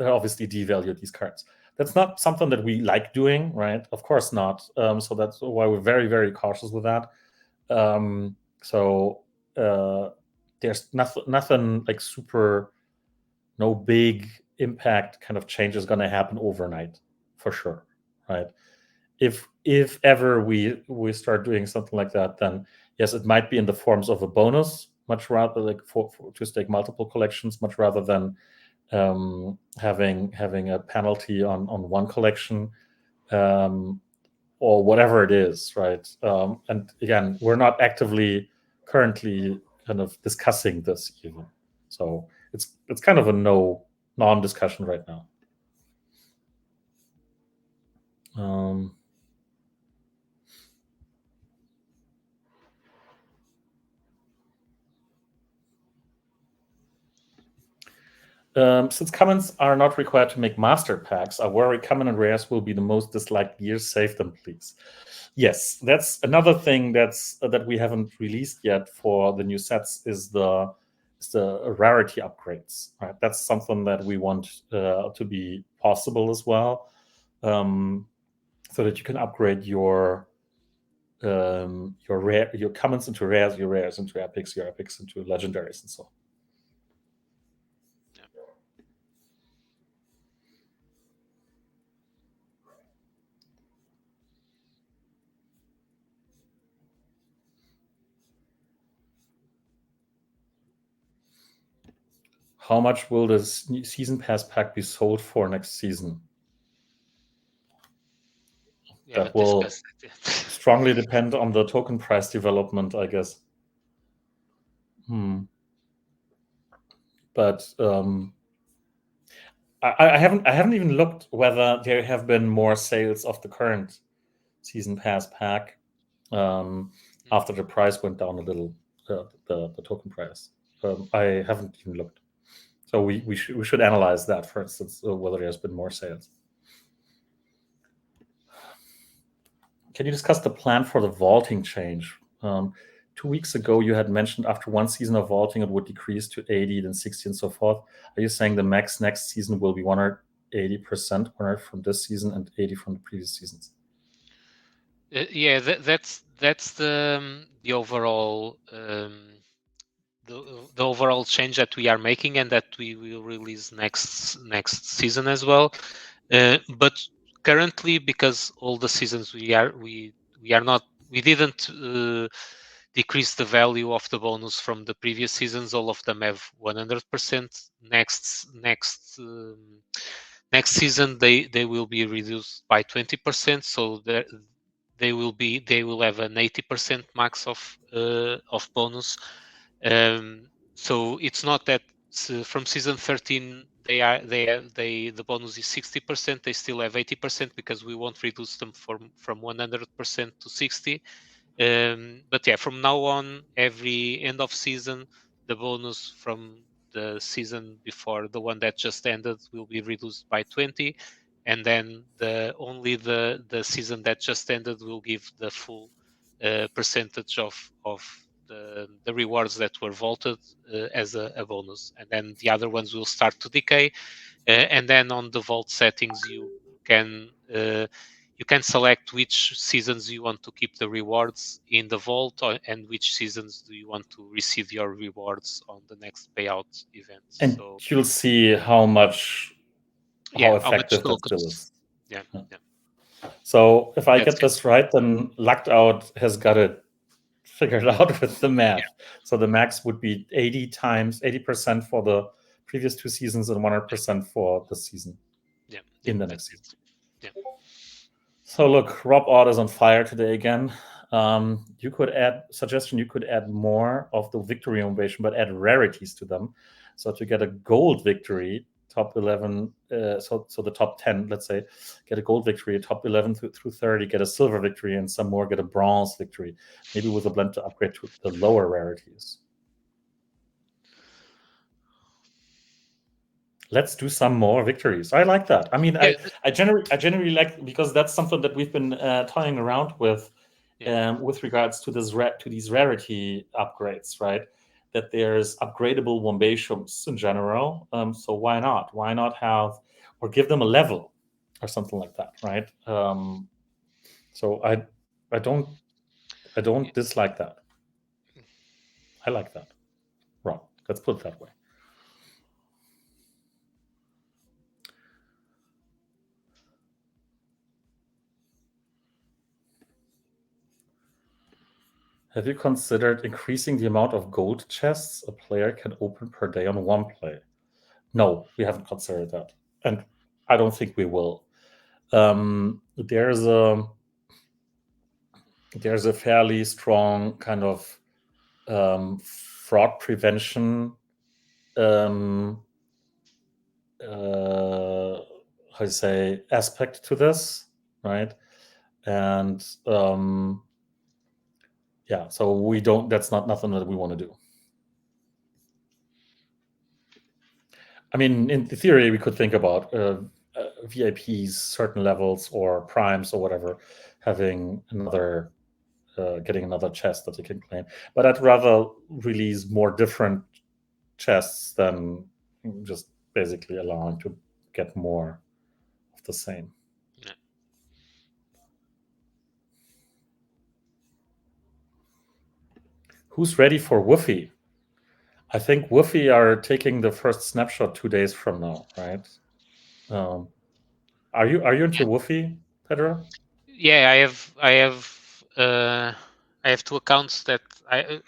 obviously devalued these cards. That's not something that we like doing, right? Of course not. So that's why we're very, very cautious with that. So there's nothing like super, no big impact kind of change is going to happen overnight, for sure, right? If ever we start doing something like that, then yes, it might be in the forms of a bonus, much rather like for to stake multiple collections, much rather than having a penalty on one collection, um, or whatever it is, right? And again, we're not actively currently kind of discussing this even, so it's kind of a non-discussion right now. Um, since commons are not required to make master packs, I worry common and rares will be the most disliked gears. Save them, please. Yes, that's another thing that we haven't released yet for the new sets is the rarity upgrades. Right, that's something that we want to be possible as well, so that you can upgrade your your commons into rares, your rares into epics, your epics into legendaries, and so on. How much will this season pass pack be sold for next season? We That haven't will discussed it yet. strongly depend on the token price development, I guess. But I haven't even looked whether there have been more sales of the current season pass pack after the price went down a little, the token price. I haven't even looked. So we should analyze that, for instance, whether there's been more sales. Can you discuss the plan for the vaulting change? 2 weeks ago, you had mentioned after one season of vaulting, it would decrease to 80, then 60, and so forth. Are you saying the max next season will be 180% from this season and 80 from the previous seasons? Yeah, that's the overall the overall change that we are making and that we will release next season as well. But currently, because all the seasons we are not we didn't decrease the value of the bonus from the previous seasons. All of them have 100%. Next season they will be reduced by 20%. So they will have an 80% max of bonus. So it's not that from season 13 the bonus is 60%. They still have 80% because we won't reduce them from 100% to 60. But yeah, from now on, every end of season, the bonus from the season before the one that just ended will be reduced by 20, and then the season that just ended will give the full percentage of the rewards that were vaulted as a bonus, and then the other ones will start to decay. And then on the vault settings, can uh, you can select which seasons you want to keep the rewards in the vault, and which seasons do you want to receive your rewards on the next payout event. And So you'll see how yeah, how much effective that still tokens? is. Yeah, Yeah. yeah, So if I that's get it. this right, then Lucked Out has got it figured out with the Yeah, math. So the max would be 80% for the previous 2 seasons and 100% for the season yeah, yeah, in the next that's season. it. Yeah, So look, Rob Odd is on fire today again. You could add more of the victory ovation, but add rarities to them. So to get a gold victory, top 11, so the top 10, let's say, get a gold victory, top 11 through 30, get a silver victory, and some more get a bronze victory. Maybe with a blend to upgrade to the lower rarities. Let's do some more victories. I like that. I mean, yeah, I generally like, because that's something that we've been toying around yeah, with regards to these rarity upgrades, right? That there's upgradable Wombatiums in general. So why not? Why not have, or give them a level or something like that, right? So I don't I don't yeah. dislike that. I like that. Wrong. Let's put it that way. Have you considered increasing the amount of gold chests a player can open per day on one play? No, we haven't considered that, and I don't think we will. There's a fairly strong kind of fraud prevention, um, how you say, aspect to this, right? And yeah, so we don't. That's not nothing that we want to do. I mean, in theory, we could think about VIPs, certain levels, or primes, or whatever, having getting another chest that they can claim. But I'd rather release more different chests than just basically allowing to get more of the same. Yeah. Who's ready for Woofy? I think Woofy are taking the first snapshot 2 days from now, right? Um, are you into Woofy, Pedro? Yeah, I have two accounts that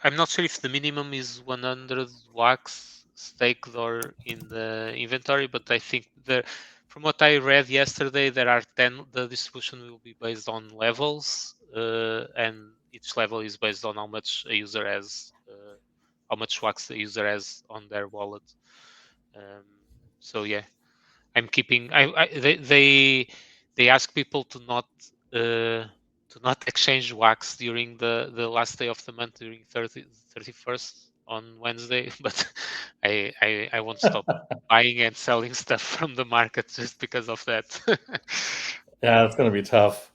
I'm not sure if the minimum is 100 wax staked or in the inventory, but I think from what I read yesterday, there are 10. The distribution will be based on levels, and each level is based on how much a user has, how much wax the user has on their wallet. Um, so yeah, I'm keeping. They ask people to not exchange wax during the last day of the month during 31st on Wednesday, but I won't stop buying and selling stuff from the market just because of that. Yeah, it's going to be tough.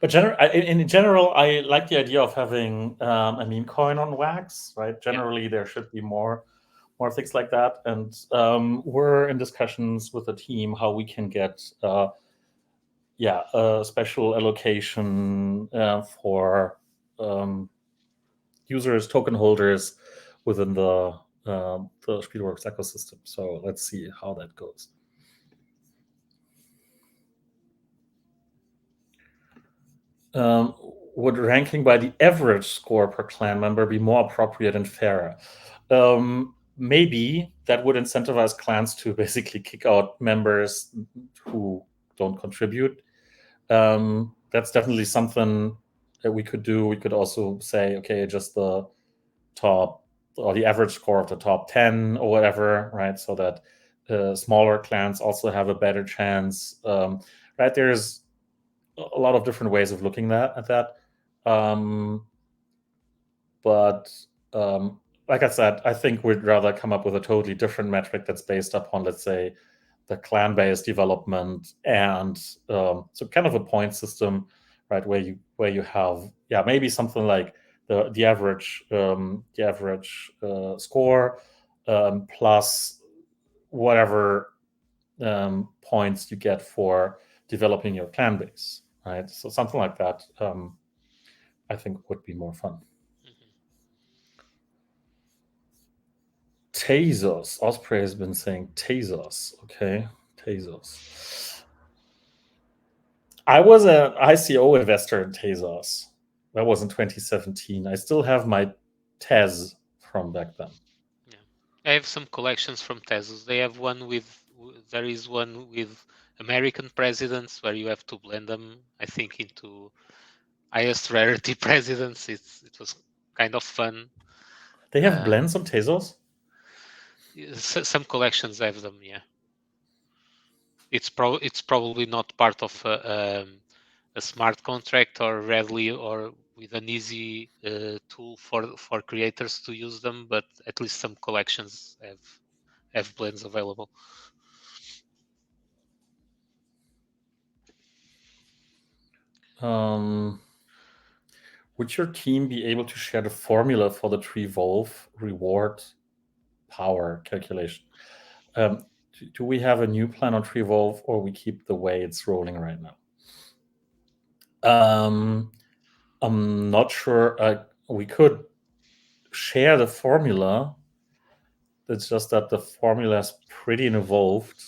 But in general, I like the idea of having a meme coin on wax, right? Yeah, Generally, there should be more things like that, and we're in discussions with the team how we can get special allocation for users, token holders within the Spielworks ecosystem. So let's see how that goes. Would ranking by the average score per clan member be more appropriate and fairer? Maybe that would incentivize clans to basically kick out members who don't contribute. That's definitely something that we could do. We could also say, okay, just the top or the average score of the top 10 or whatever, right? So that smaller clans also have a better chance, right? There's a lot of different ways of looking at that. But like I said, I think we'd rather come up with a totally different metric that's based upon, let's say, the clan-based development, and so kind of a point system, right? Where you have maybe something like the average score plus whatever points you get for developing your clan base, right? So something like that, I think would be more fun. Tezos. Osprey has been saying Tezos. Okay, Tezos. I was an ICO investor in Tezos. That was in 2017. I still have my Tez from back then. Yeah, I have some collections from Tezos. They have one there is one with American presidents where you have to blend them, I think, into highest rarity presidents. It was kind of fun. They have blends on Tezos? Some collections have them, yeah. It's probably not part of a smart contract or readily or with an easy tool for creators to use them, but at least some collections have blends available. Would your team be able to share the formula for the Treevolve reward power calculation? Do we have a new plan on Treevolve, or we keep the way it's rolling right now? I'm not sure. We could share the formula. It's just that the formula is pretty involved,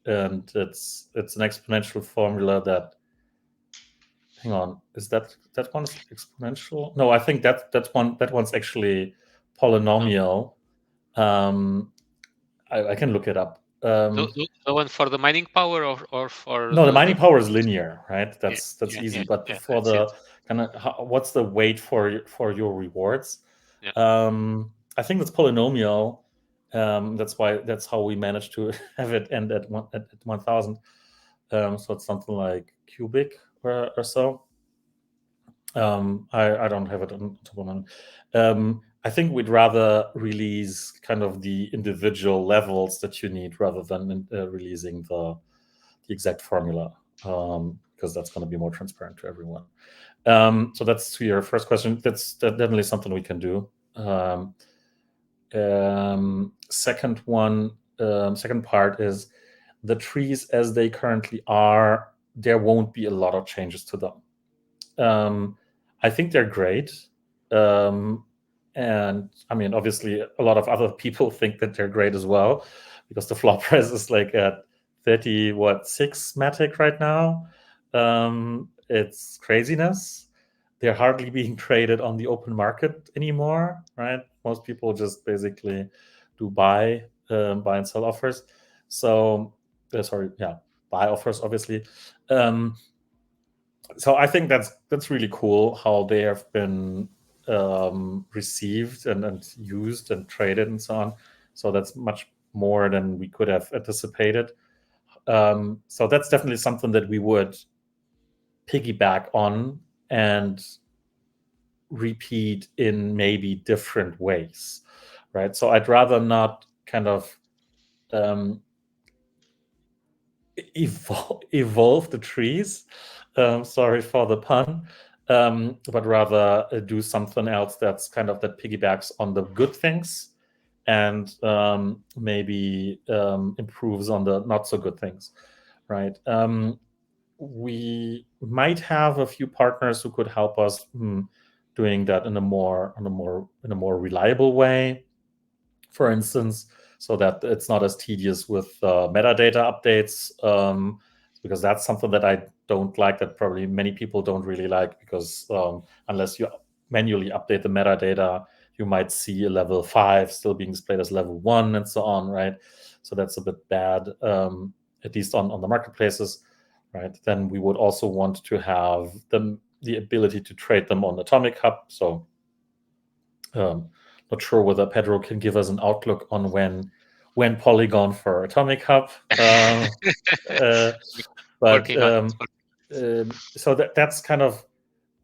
and it's an exponential formula that. Hang on, is that one's exponential? No, I think that one's actually polynomial. I can look it up. The one for the mining power or for No, the mining power is linear, right? That's easy. yeah, But yeah, for the kind of what's the weight for your rewards? Yeah. I think that's polynomial. That's how we managed to have it end at 1,000. So it's something like cubic or so. I don't have it on top of my mind. I think we'd rather release kind of the individual levels that you need rather than releasing the exact formula, because that's going to be more transparent to everyone. So that's to your first question. That's definitely something we can do. Second part is the trees as they currently are. There won't be a lot of changes to them. I think they're great. And I mean, obviously, a lot of other people think that they're great as well, because the floor price is like at 6 Matic right now. It's craziness. They're hardly being traded on the open market anymore, right? Most people just basically do buy and sell offers. So, buy offers, obviously. So I think that's really cool how they have been received and used and traded and so on. So that's much more than we could have anticipated. So that's definitely something that we would piggyback on and repeat in maybe different ways, right? So I'd rather not kind of evolve the trees. Sorry for the pun. But rather do something else that's kind of that piggybacks on the good things and maybe improves on the not so good things, right? we might have a few partners who could help us doing that in a more reliable way, for instance, so that it's not as tedious with metadata updates, because that's something that I don't like, that probably many people don't really like, because unless you manually update the metadata, you might see a level 5 still being displayed as level 1 and so on, right? So that's a bit bad, at least on the marketplaces, right? Then we would also want to have the ability to trade them on Atomic Hub. So not sure whether Pedro can give us an outlook on when Polygon for Atomic Hub. But Working on it. so that's kind of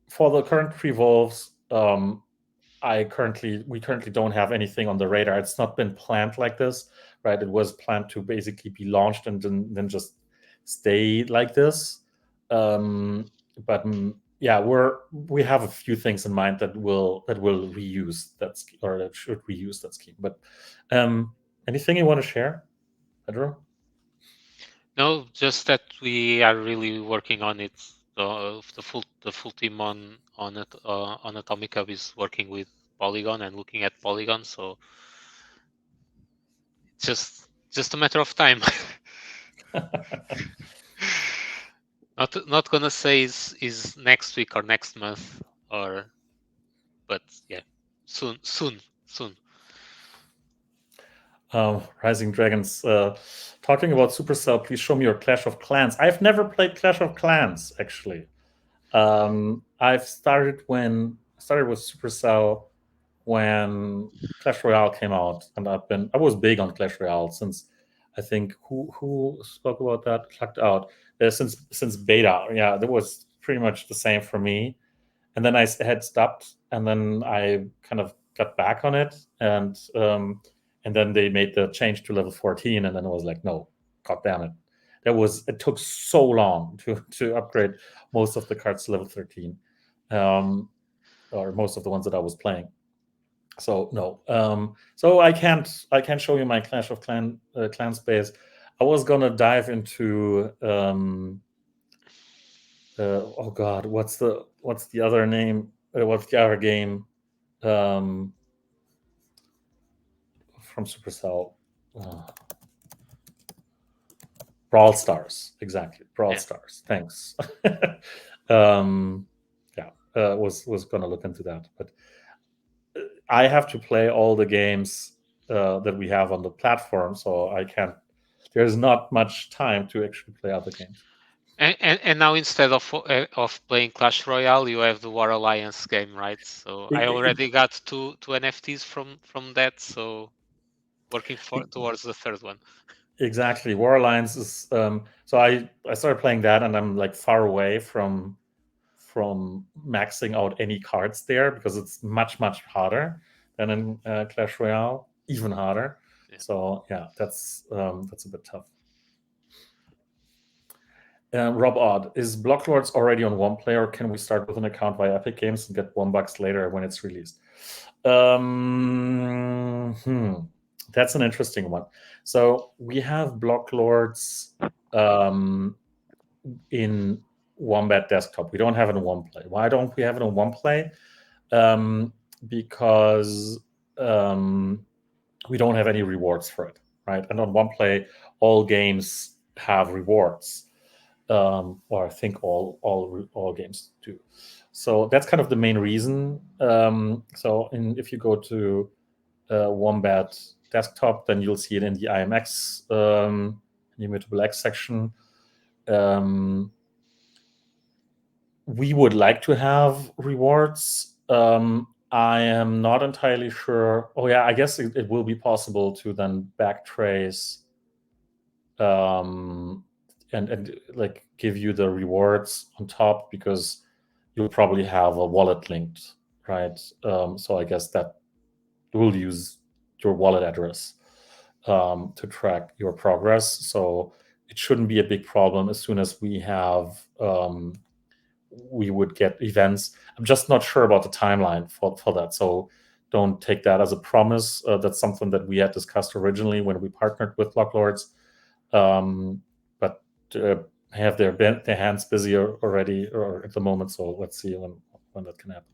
for the current pre-volves. We currently don't have anything on the radar. It's not been planned like this, right? It was planned to basically be launched and then just stay like this. But yeah, we have a few things in mind that will reuse that scheme, or that should reuse that scheme. But anything you want to share, Pedro? No, just that we are really working on it. The full team on it on Atomic Hub is working with Polygon and looking at Polygon. So it's just a matter of time. Not gonna say is next week or next month, but yeah, soon. Rising Dragons, talking about Supercell, please show me your Clash of Clans. I've never played Clash of Clans, actually. I've started with Supercell when Clash Royale came out, and I was big on Clash Royale since, I think, who spoke about that? Clucked out. Since beta, yeah, that was pretty much the same for me. And then I had stopped, and then I kind of got back on it, and then they made the change to level 14, and then I was like, no, god damn it. It took so long to upgrade most of the cards to level 13, or most of the ones that I was playing. So no, so I can't show you my Clash of Clan space. I was gonna dive into oh god, what's the other name? What's the other game from Supercell? Brawl Stars, exactly. Brawl Stars. Thanks. Yeah, was gonna look into that, but I have to play all the games that we have on the platform, so I can't. There's not much time to actually play other games. And now instead of playing Clash Royale, you have the War Alliance game, right? So I already got two NFTs from that. So working towards the third one. Exactly, War Alliance is. So I started playing that, and I'm like far away from maxing out any cards there, because it's much harder than in Clash Royale, even harder. Yeah. So yeah, that's a bit tough. Rob Odd, is Block Lords already on OnePlay, or can we start with an account via Epic Games and get $1 later when it's released? That's an interesting one. So we have Block Lords in Wombat Desktop. We don't have it on OnePlay. Why don't we have it on OnePlay? Because we don't have any rewards for it, right? And on OnePlay, all games have rewards. Or I think all games do. So that's kind of the main reason. If you go to Wombat Desktop, then you'll see it in the IMX, Immutable X section. We would like to have rewards. I am not entirely sure. Oh yeah, I guess it will be possible to then backtrace and like give you the rewards on top, because you'll probably have a wallet linked, right? So I guess that will use your wallet address to track your progress. So it shouldn't be a big problem. As soon as we have we would get events. I'm just not sure about the timeline for that. So don't take that as a promise. That's something that we had discussed originally when we partnered with Blocklords. But have their hands busy already or at the moment. So let's see when that can happen.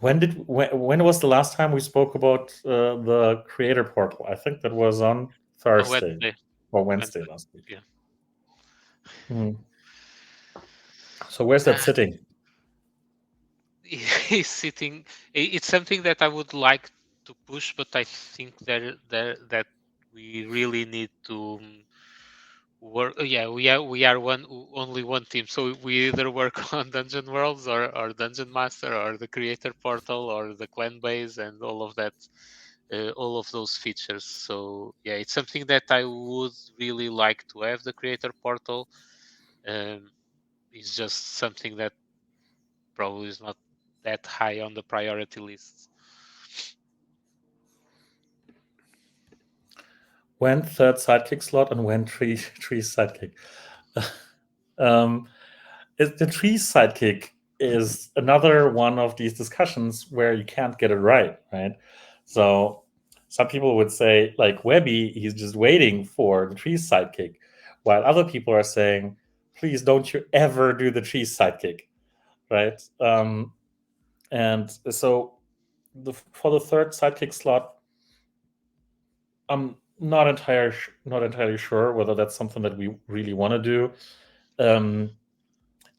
When was the last time we spoke about the creator portal? I think that was on Thursday or Wednesday last week. Yeah. So where's that sitting? He's sitting. It's something that I would like to push, but I think that we really need to work. Yeah, we are only one team, so we either work on Dungeon Worlds or Dungeon Master or the Creator Portal or the clan base and all of that, all of those features. So yeah, it's something that I would really like to have. The Creator Portal. It's just something that probably is not that high on the priority list. When third sidekick slot and when tree sidekick. The tree sidekick is another one of these discussions where you can't get it right. So some people would say, like Webby, he's just waiting for the tree sidekick, while other people are saying, please don't you ever do the tree sidekick, right? And so for the third sidekick slot, I'm not entirely sure whether that's something that we really want to do.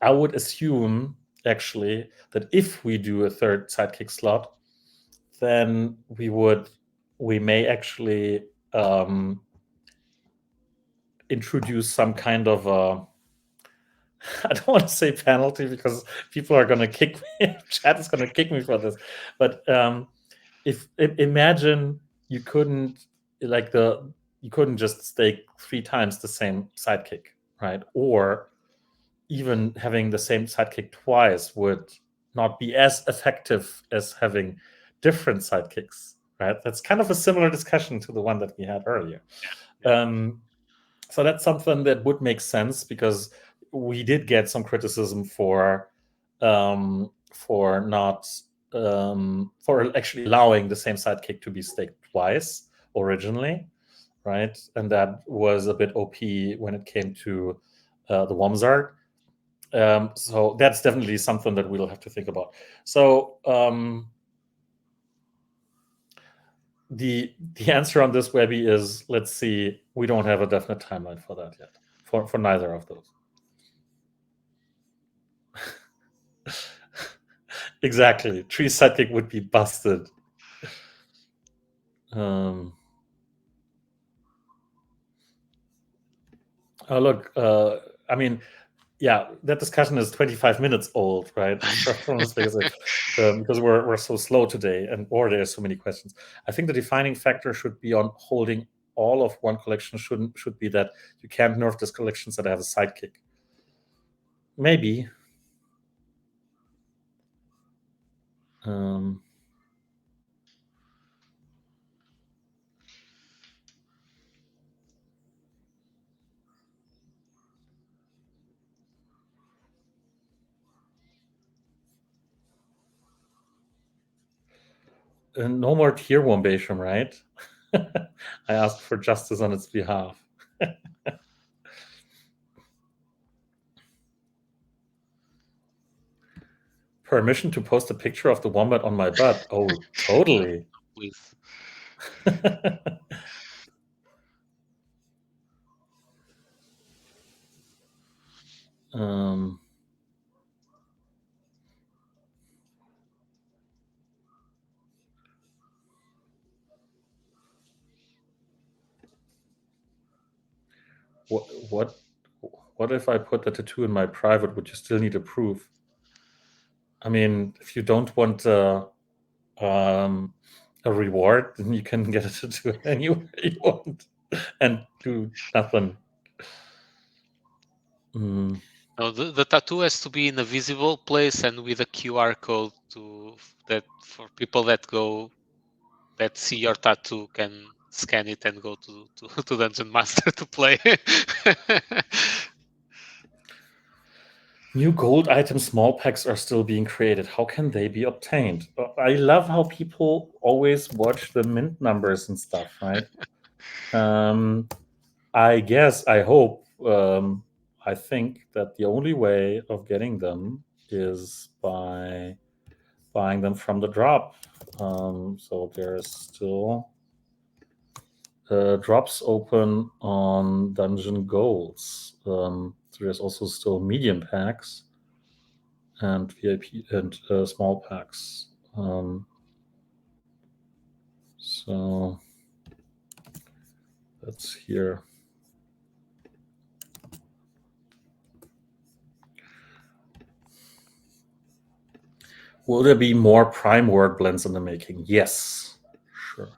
I would assume actually that if we do a third sidekick slot, then we may actually introduce some kind of a, I don't want to say penalty because people are going to kick me. Chat is going to kick me for this. But if imagine you couldn't just stake 3 times the same sidekick, right? Or even having the same sidekick twice would not be as effective as having different sidekicks, right? That's kind of a similar discussion to the one that we had earlier. So that's something that would make sense because we did get some criticism for not for actually allowing the same sidekick to be staked twice originally, right? And that was a bit OP when it came to the Womzard. So that's definitely something that we'll have to think about. So the answer on this, Webby, is let's see. We don't have a definite timeline for that yet, for neither of those. Exactly. Tree sidekick would be busted. Oh, look. I mean, yeah, that discussion is 25 minutes old, right? Because we're so slow today, or there's so many questions. I think the defining factor should be on holding all of one collection. Should be that you can't nerf these collections that have a sidekick. Maybe. No more tier 1 Basham, right? I asked for justice on its behalf. Permission to post a picture of the wombat on my butt. Oh, totally. Please. What if I put the tattoo in my private? Would you still need a proof? I mean, if you don't want a reward, then you can get a tattoo anywhere you want and do nothing. No, the tattoo has to be in a visible place and with a QR code for people that see your tattoo can scan it and go to Dungeon Master to play. New gold item small packs are still being created. How can they be obtained? I love how people always watch the mint numbers and stuff, right? I guess, I hope, I think that the only way of getting them is by buying them from the drop. So there's still drops open on dungeon goals. So there's also still medium packs and VIP and small packs. So that's here. Will there be more prime word blends in the making? Yes, sure.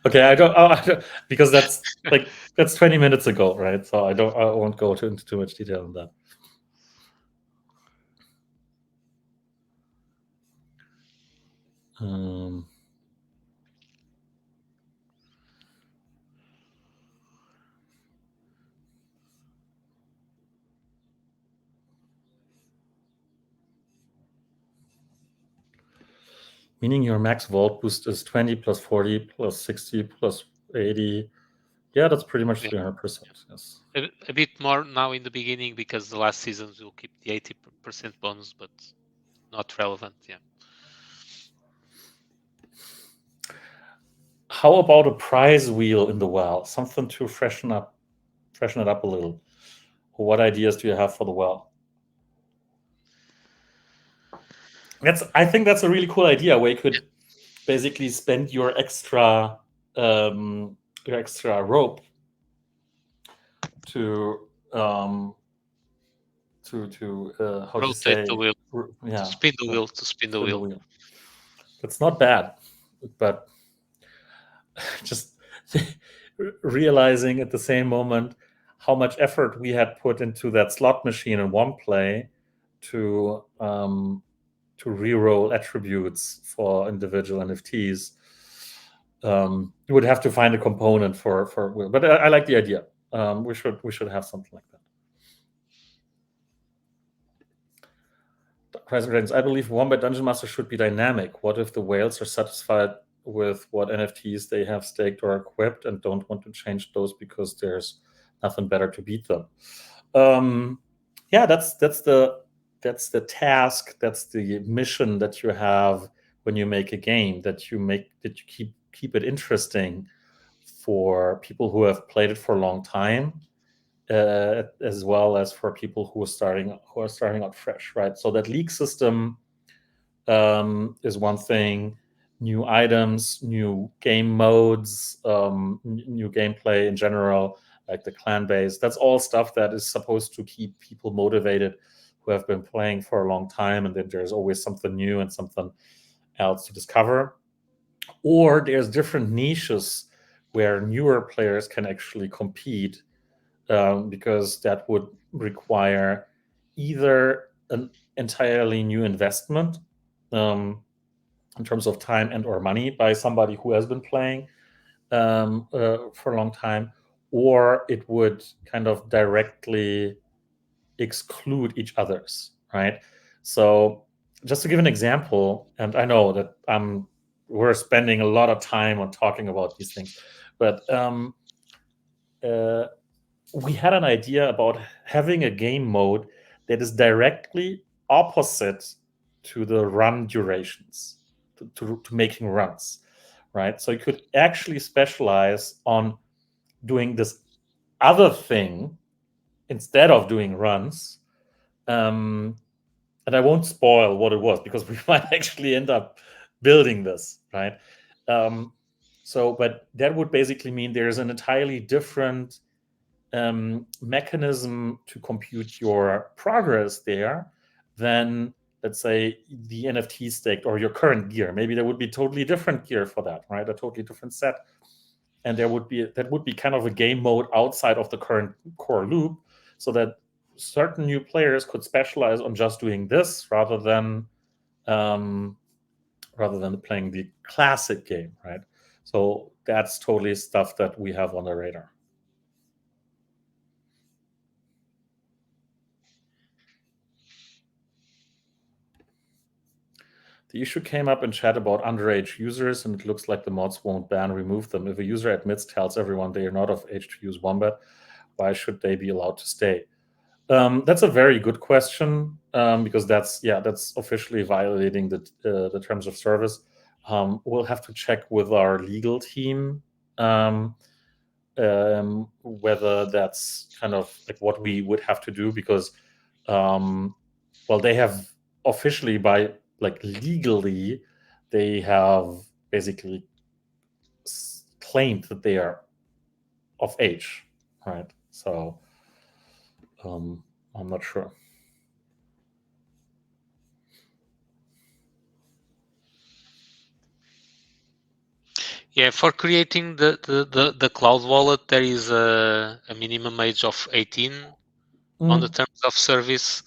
Okay, I don't because that's 20 minutes ago, right? So I won't go into too much detail on that. Meaning your max vault boost is 20 plus 40 plus 60 plus 80. Yeah, that's pretty much 300%. Yes. A bit more now in the beginning because the last seasons will keep the 80% bonus, but not relevant. Yeah. How about a prize wheel in the well? Something to freshen it up a little. What ideas do you have for the well? I think that's a really cool idea where you could basically spend your extra rope to how do you Rotate say, the wheel. yeah, To spin the wheel. To spin the wheel. That's not bad, but just realizing at the same moment how much effort we had put into that slot machine in one play to reroll attributes for individual NFTs. You would have to find a component for but I like the idea. We should have something like that. Price ratings. I believe Wombat Dungeon Master should be dynamic. What if the whales are satisfied with what NFTs they have staked or equipped and don't want to change those because there's nothing better to beat them? Yeah, that's the task. That's the mission that you have when you make a game. That you keep it interesting for people who have played it for a long time, as well as for people who are starting out fresh, right? So that league system is one thing. New items, new game modes, new gameplay in general, like the clan base. That's all stuff that is supposed to keep people motivated who have been playing for a long time, and then there's always something new and something else to discover. Or there's different niches where newer players can actually compete, because that would require either an entirely new investment, in terms of time and or money by somebody who has been playing for a long time, or it would kind of directly exclude each other's, right? So just to give an example, and I know that we're spending a lot of time on talking about these things, but we had an idea about having a game mode that is directly opposite to the run durations, to making runs, right? So you could actually specialize on doing this other thing instead of doing runs. And I won't spoil what it was because we might actually end up building this, right? But that would basically mean there's an entirely different mechanism to compute your progress there than, let's say, the NFT staked or your current gear. Maybe there would be totally different gear for that, right? A totally different set, and that would be kind of a game mode outside of the current core loop, so that certain new players could specialize on just doing this rather than playing the classic game, right? So that's totally stuff that we have on the radar. The issue came up in chat about underage users, and it looks like the mods won't ban remove them. If a user admits, tells everyone they are not of age to use Wombat, why should they be allowed to stay? That's a very good question, because that's officially violating the terms of service. We'll have to check with our legal team whether that's kind of like what we would have to do, because well, they have officially, by like legally, they have basically claimed that they are of age, right? So I'm not sure. Yeah, for creating the cloud wallet, there is a minimum age of 18 on the terms of service.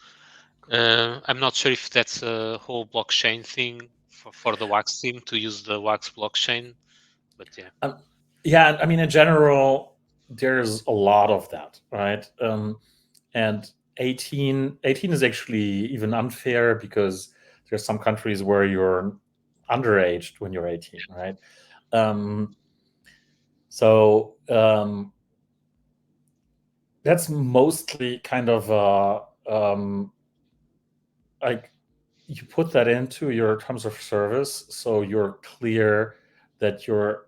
I'm not sure if that's a whole blockchain thing for the Wax team to use the Wax blockchain, but yeah. Yeah, I mean, in general, there's a lot of that, right? And 18 is actually even unfair, because there's some countries where you're underage when you're 18, right? So that's mostly kind of like, you put that into your terms of service, so you're clear that your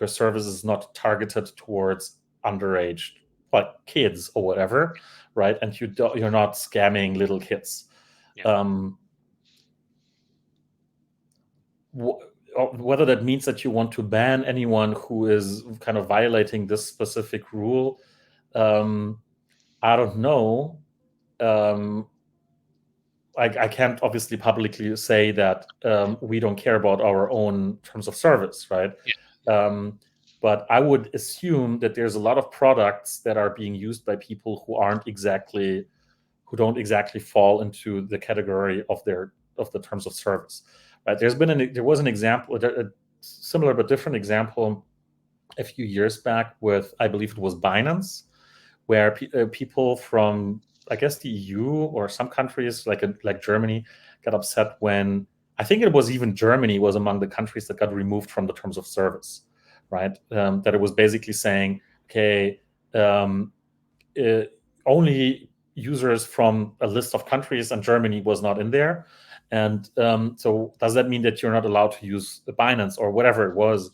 service is not targeted towards underage, like kids or whatever, right? And you're not scamming little kids. Yeah. Whether that means that you want to ban anyone who is kind of violating this specific rule, I don't know. I can't obviously publicly say that we don't care about our own terms of service, right? But I would assume that there's a lot of products that are being used by people who don't exactly fall into the category of the terms of service, right? There was an example, a similar but different example, a few years back with, I believe it was Binance, where people from, I guess, the EU or some countries like Germany got upset when, I think it was even Germany was among the countries that got removed from the terms of service, right? That it was basically saying, okay, um, only users from a list of countries, and Germany was not in there. And so does that mean that you're not allowed to use Binance or whatever it was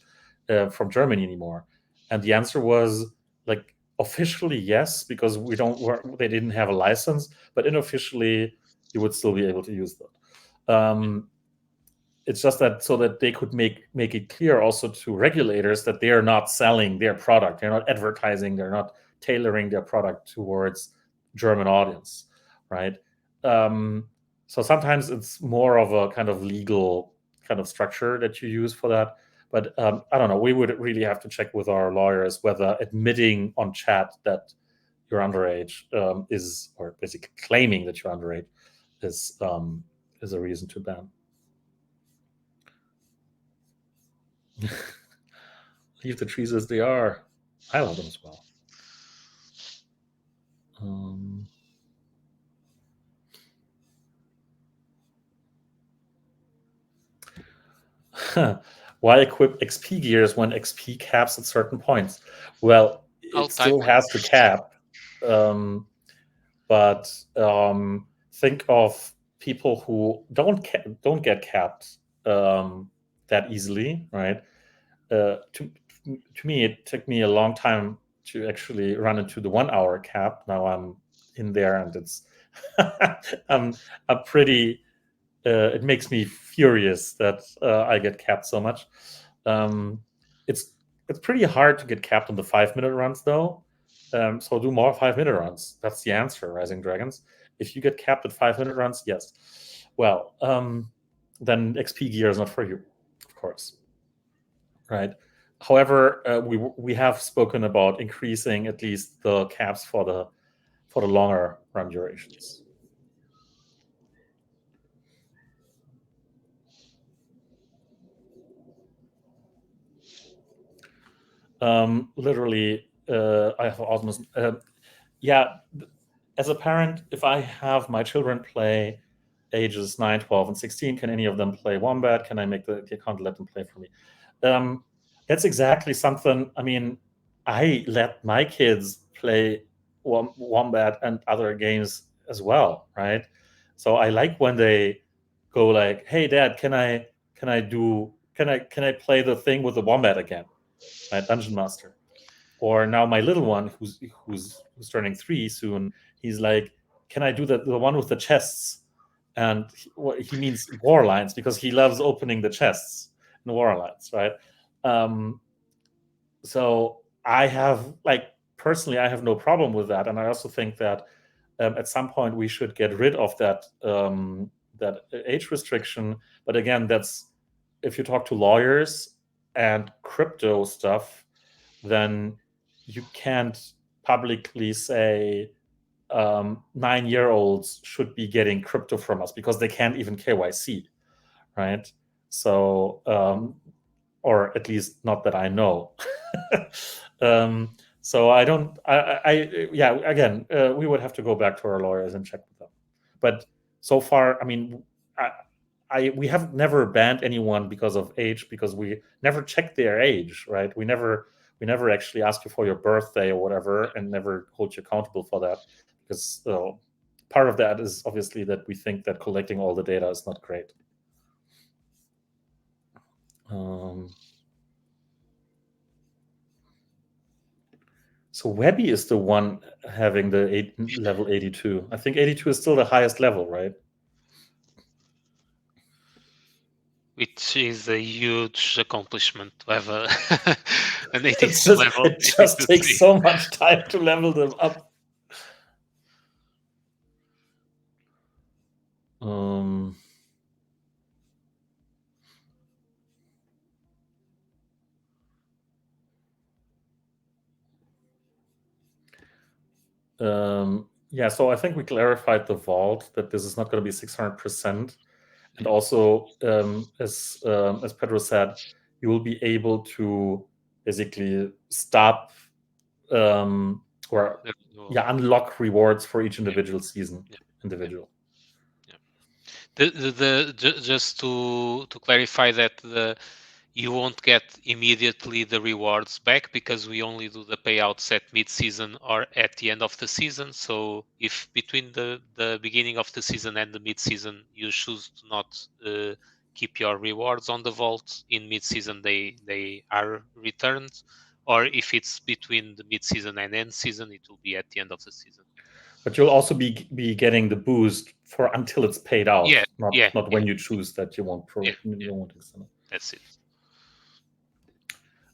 from Germany anymore? And the answer was, like, officially yes, because they didn't have a license, but unofficially you would still be able to use that. It's just that so that they could make it clear also to regulators that they are not selling their product, they're not advertising, they're not tailoring their product towards German audience, right? So sometimes it's more of a kind of legal kind of structure that you use for that. But I don't know. We would really have to check with our lawyers whether admitting on chat that you're underage or basically claiming that you're underage is a reason to ban. Leave the trees as they are. I love them as well. Why equip XP gears when XP caps at certain points? Well, it still has to cap, but think of people who don't get capped that easily, right? To me, it took me a long time to actually run into the 1 hour cap. Now I'm in there, and it's I'm pretty. It makes me furious that I get capped so much. It's pretty hard to get capped on the 5-minute runs, though. So do more 5-minute runs. That's the answer, Rising Dragons. If you get capped at 5-minute runs, yes. Well, then XP gear is not for you, of course. Right. However, we have spoken about increasing at least the caps for the longer run durations. Literally, I have almost yeah. As a parent, if I have my children play ages 9, 12, and 16, can any of them play Wombat? Can I make the account let them play for me? Um, that's exactly something. I mean, I let my kids play Wombat and other games as well, right? So I like when they go like, "Hey, Dad, can I play the thing with the Wombat again?" Right, Dungeon Master. Or now my little one, who's turning 3 soon, he's like, "Can I do the one with the chests?" And he means war lines because he loves opening the chests in war lines, right? Um, so I have like personally, I have no problem with that, and I also think that at some point we should get rid of that age restriction. But again, that's if you talk to lawyers and crypto stuff, then you can't publicly say 9-year-olds should be getting crypto from us because they can't even KYC, right? So, or at least not that I know. So I don't. Yeah. Again, we would have to go back to our lawyers and check with them. But so far, I mean, we have never banned anyone because of age because we never checked their age, right? We never actually ask you for your birthday or whatever, and never hold you accountable for that because part of that is obviously that we think that collecting all the data is not great. So Webby is the one having the level 82. I think 82 is still the highest level, right? Which is a huge accomplishment to have an It's 82 just level it just 82 takes tree. so much time to level them up. Um, yeah, so I think we clarified the vault that this is not going to be 600%, and also as Pedro said, you will be able to basically stop or Yeah, unlock rewards for each yeah, individual season yeah, yeah, individual. yeah. Just to clarify that you won't get immediately the rewards back because we only do the payouts at mid-season or at the end of the season. So if between the beginning of the season and the mid-season you choose to not keep your rewards on the vault in mid-season, they are returned. Or if it's between the mid-season and end season, it will be at the end of the season. But you'll also be getting the boost for until it's paid out, Yeah, not yeah, not yeah, when you choose that you won't yeah, yeah. you won't extend it. That's it.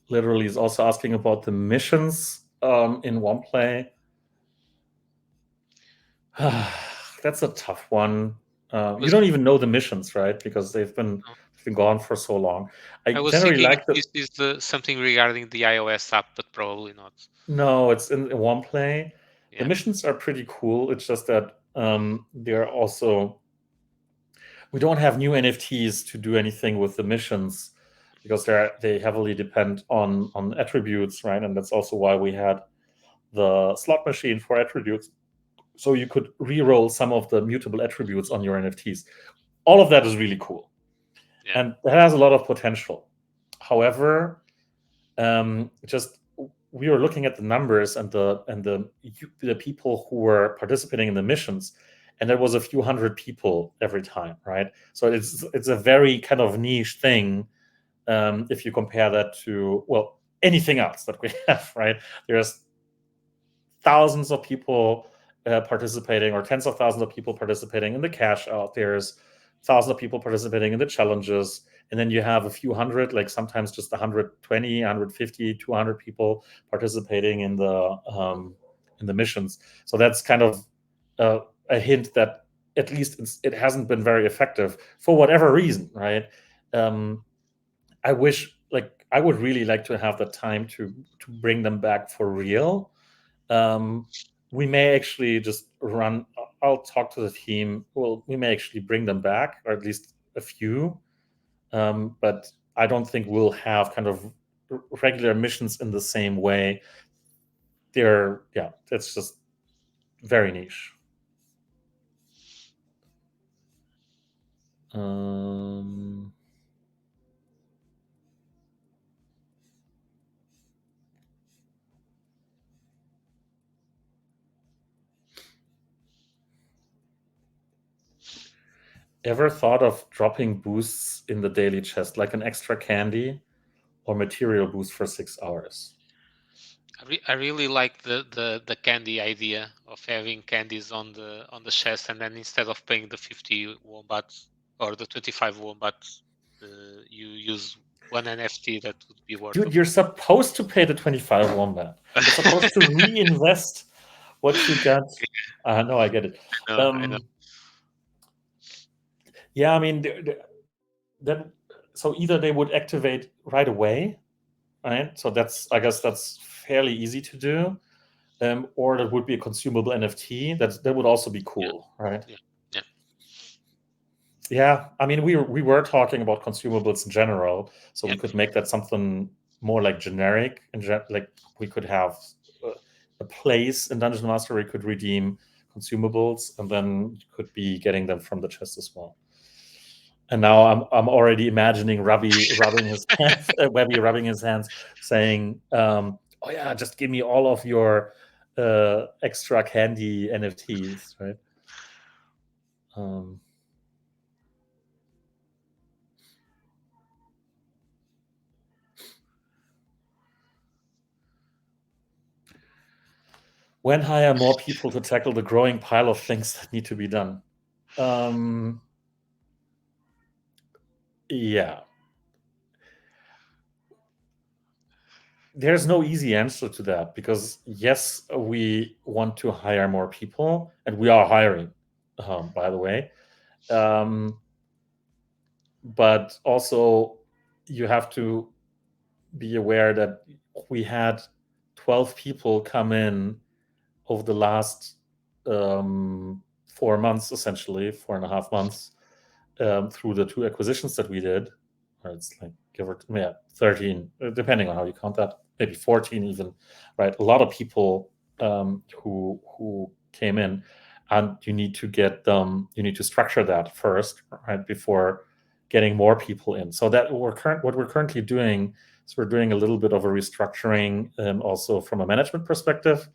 Literally is also asking about the missions in one play. That's a tough one. You Was don't even know the missions, right? Because they've been gone for so long. I I was generally thinking if like the this is something regarding the iOS app, but probably not. no, it's in one play. The Yeah, missions are pretty cool. It's just that they're also we don't have new NFTs to do anything with the missions because they heavily depend on attributes, right? And that's also why we had the slot machine for attributes, so you could re-roll some of the mutable attributes on your NFTs. All of that is really cool, yeah, and that has a lot of potential. However, just we were looking at the numbers and the people who were participating in the missions, and there was a few hundred people every time, right? So it's a very kind of niche thing if you compare that to anything else that we have, right? There's thousands of people participating, or tens of thousands of people participating in the cash out. There's thousands of people participating in the challenges, and then you have a few hundred, like sometimes just 120, 150, 200 people participating in the missions. So that's kind of a hint that at least it hasn't been very effective for whatever reason, right? Um, I wish, like, I would really like to have the time to bring them back for real. um, we may actually just run. I'll talk to the team. Well, we may actually bring them back, or at least a few. But I don't think we'll have kind of regular missions in the same way. It's just very niche. Ever thought of dropping boosts in the daily chest, like an extra candy or material boost for 6 hours? I really like the candy idea of having candies on the chest, and then instead of paying the 50 wombats or the 25 wombats, you use one NFT that would be worth. Dude, you're supposed to pay the 25 wombat. You're supposed to reinvest what you got. No, I get it. I know. Yeah, I mean, then so either they would activate right away, right? So I guess that's fairly easy to do, or that would be a consumable NFT. That would also be cool, right? Yeah. Yeah, I mean, we were talking about consumables in general, so Yeah. we could make that something more like generic, and like we could have a place in Dungeon Master where you could redeem consumables, and then you could be getting them from the chest as well. And now I'm already imagining Webby rubbing his hands, saying, "Oh yeah, just give me all of your extra candy NFTs, right?" When hire more people to tackle the growing pile of things that need to be done? Yeah. There's no easy answer to that, because yes, we want to hire more people, and we are hiring, by the way. But also, you have to be aware that we had 12 people come in over the last 4 months, essentially 4.5 months, through the 2 acquisitions that we did. Or it's like give or 13, depending on how you count that, maybe 14 even, right? A lot of people who came in, and you need to structure that first, right, before getting more people in. So that what we're currently doing is we're doing a little bit of a restructuring, also from a management perspective,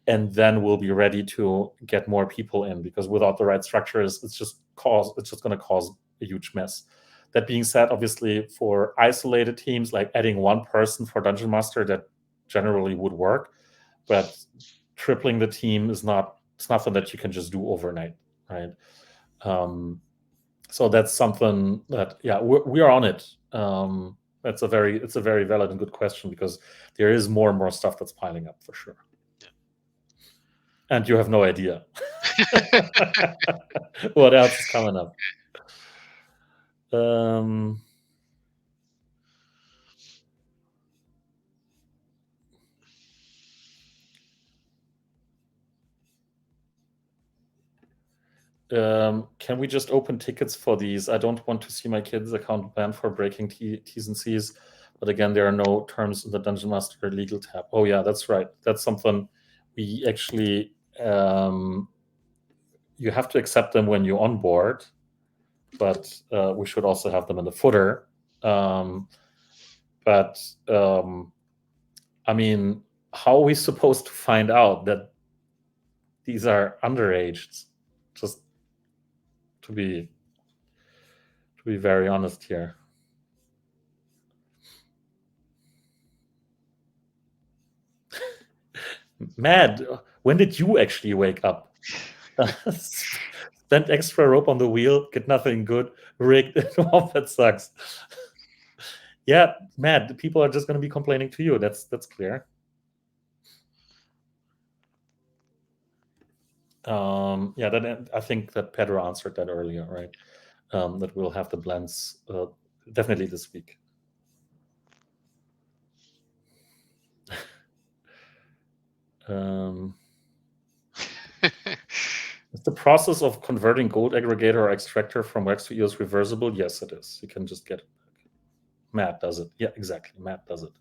and then we'll be ready to get more people in, because without the right structures, it's just going to cause a huge mess. That being said, obviously for isolated teams, like adding one person for Dungeon Master, that generally would work, but tripling the team it's nothing that you can just do overnight, right? So that's something that we are on it. It's a very valid and good question, because there is more and more stuff that's piling up for sure. And you have no idea what else is coming up. Can we just open tickets for these? I don't want to see my kids' account banned for breaking T's and C's. But again, there are no terms in the Dungeon Master legal tab. Oh yeah, that's right. That's something we actually you have to accept them when you onboard, but we should also have them in the footer. But I mean, how are we supposed to find out that these are underage? Just to be very honest here. Mad, when did you actually wake up? Spend extra rope on the wheel, get nothing good, rigged. Oh, that sucks. Yeah, Mad, people are just going to be complaining to you. That's clear. Then I think that Pedro answered that earlier, right? That we'll have the blends definitely this week. Is the process of converting gold aggregator or extractor from wax to EOS reversible? Yes, it is. You can just get it back. Matt does it. Yeah, exactly. Matt does it.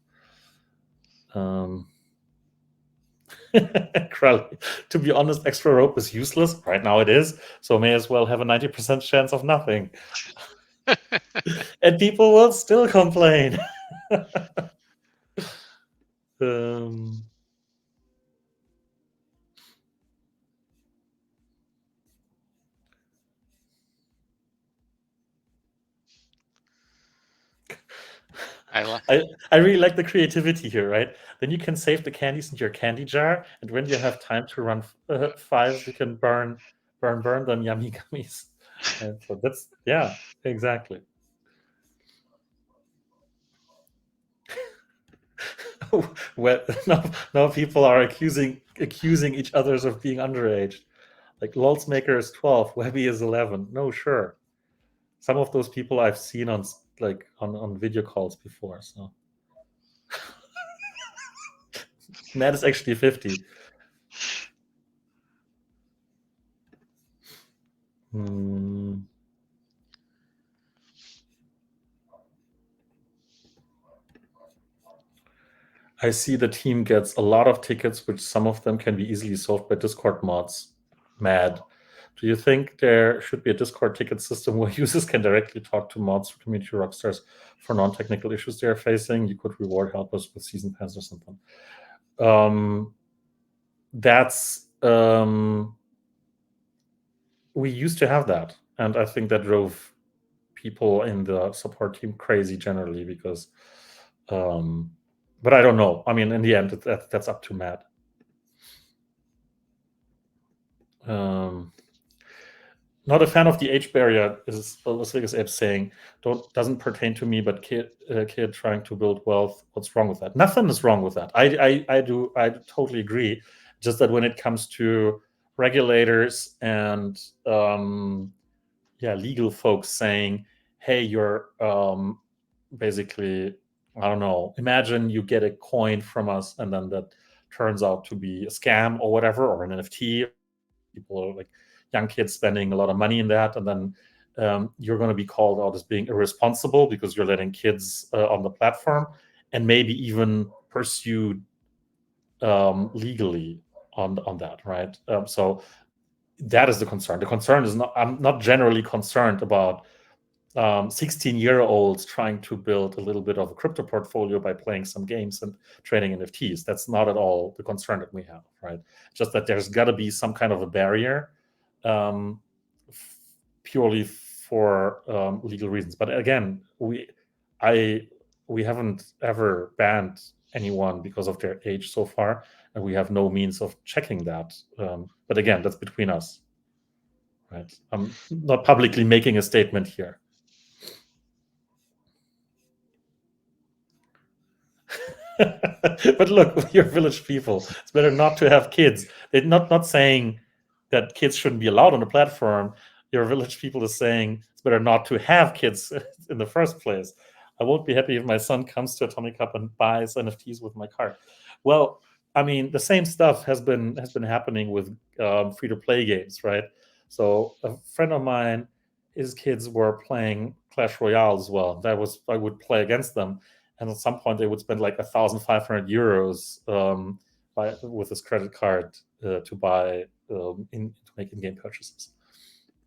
Crowley, to be honest, extra rope is useless. Right now it is. So may as well have a 90% chance of nothing. And people will still complain. um, I really like the creativity here, right? Then you can save the candies in your candy jar, and when you have time to run fives, you can burn them yummy gummies. And so that's, yeah, exactly. Well, now people are accusing each others of being underage. Like Lolz Maker is 12, Webby is 11. No, sure. Some of those people I've seen on on video calls before. So Matt is actually 50. Hmm. I see the team gets a lot of tickets, which some of them can be easily solved by Discord mods. Mad. Do you think there should be a Discord ticket system where users can directly talk to mods or community rockstars for non-technical issues they are facing? You could reward helpers with season pass or something. That's we used to have that, and I think that drove people in the support team crazy generally because but I don't know. I mean, in the end, that's up to Matt. Not a fan of the age barrier, is Las Vegas Ape saying. Doesn't pertain to me, but kid trying to build wealth. What's wrong with that? Nothing is wrong with that. I totally agree. Just that when it comes to regulators and legal folks saying, hey, you're basically, I don't know, imagine you get a coin from us and then that turns out to be a scam or whatever, or an NFT. People are like young kids spending a lot of money in that, and then you're going to be called out as being irresponsible because you're letting kids on the platform, and maybe even pursued legally on that, right? So that is the concern. The concern is not. I'm not generally concerned about 16-year-olds trying to build a little bit of a crypto portfolio by playing some games and trading NFTs. That's not at all the concern that we have, right? Just that there's got to be some kind of a barrier, um, purely for legal reasons. But again, we haven't ever banned anyone because of their age so far, and we have no means of checking that. But again, that's between us, right? I'm not publicly making a statement here. But look, you're village people. It's better not to have kids. They're not saying that kids shouldn't be allowed on the platform. Your village people is saying it's better not to have kids in the first place. I won't be happy if my son comes to Atomic Cup and buys NFTs with my card. Well, I mean, the same stuff has been happening with free to play games, right? So a friend of mine, his kids were playing Clash Royale as well. I would play against them, and at some point they would spend like 1,500 euros with his credit card to buy to make in-game purchases.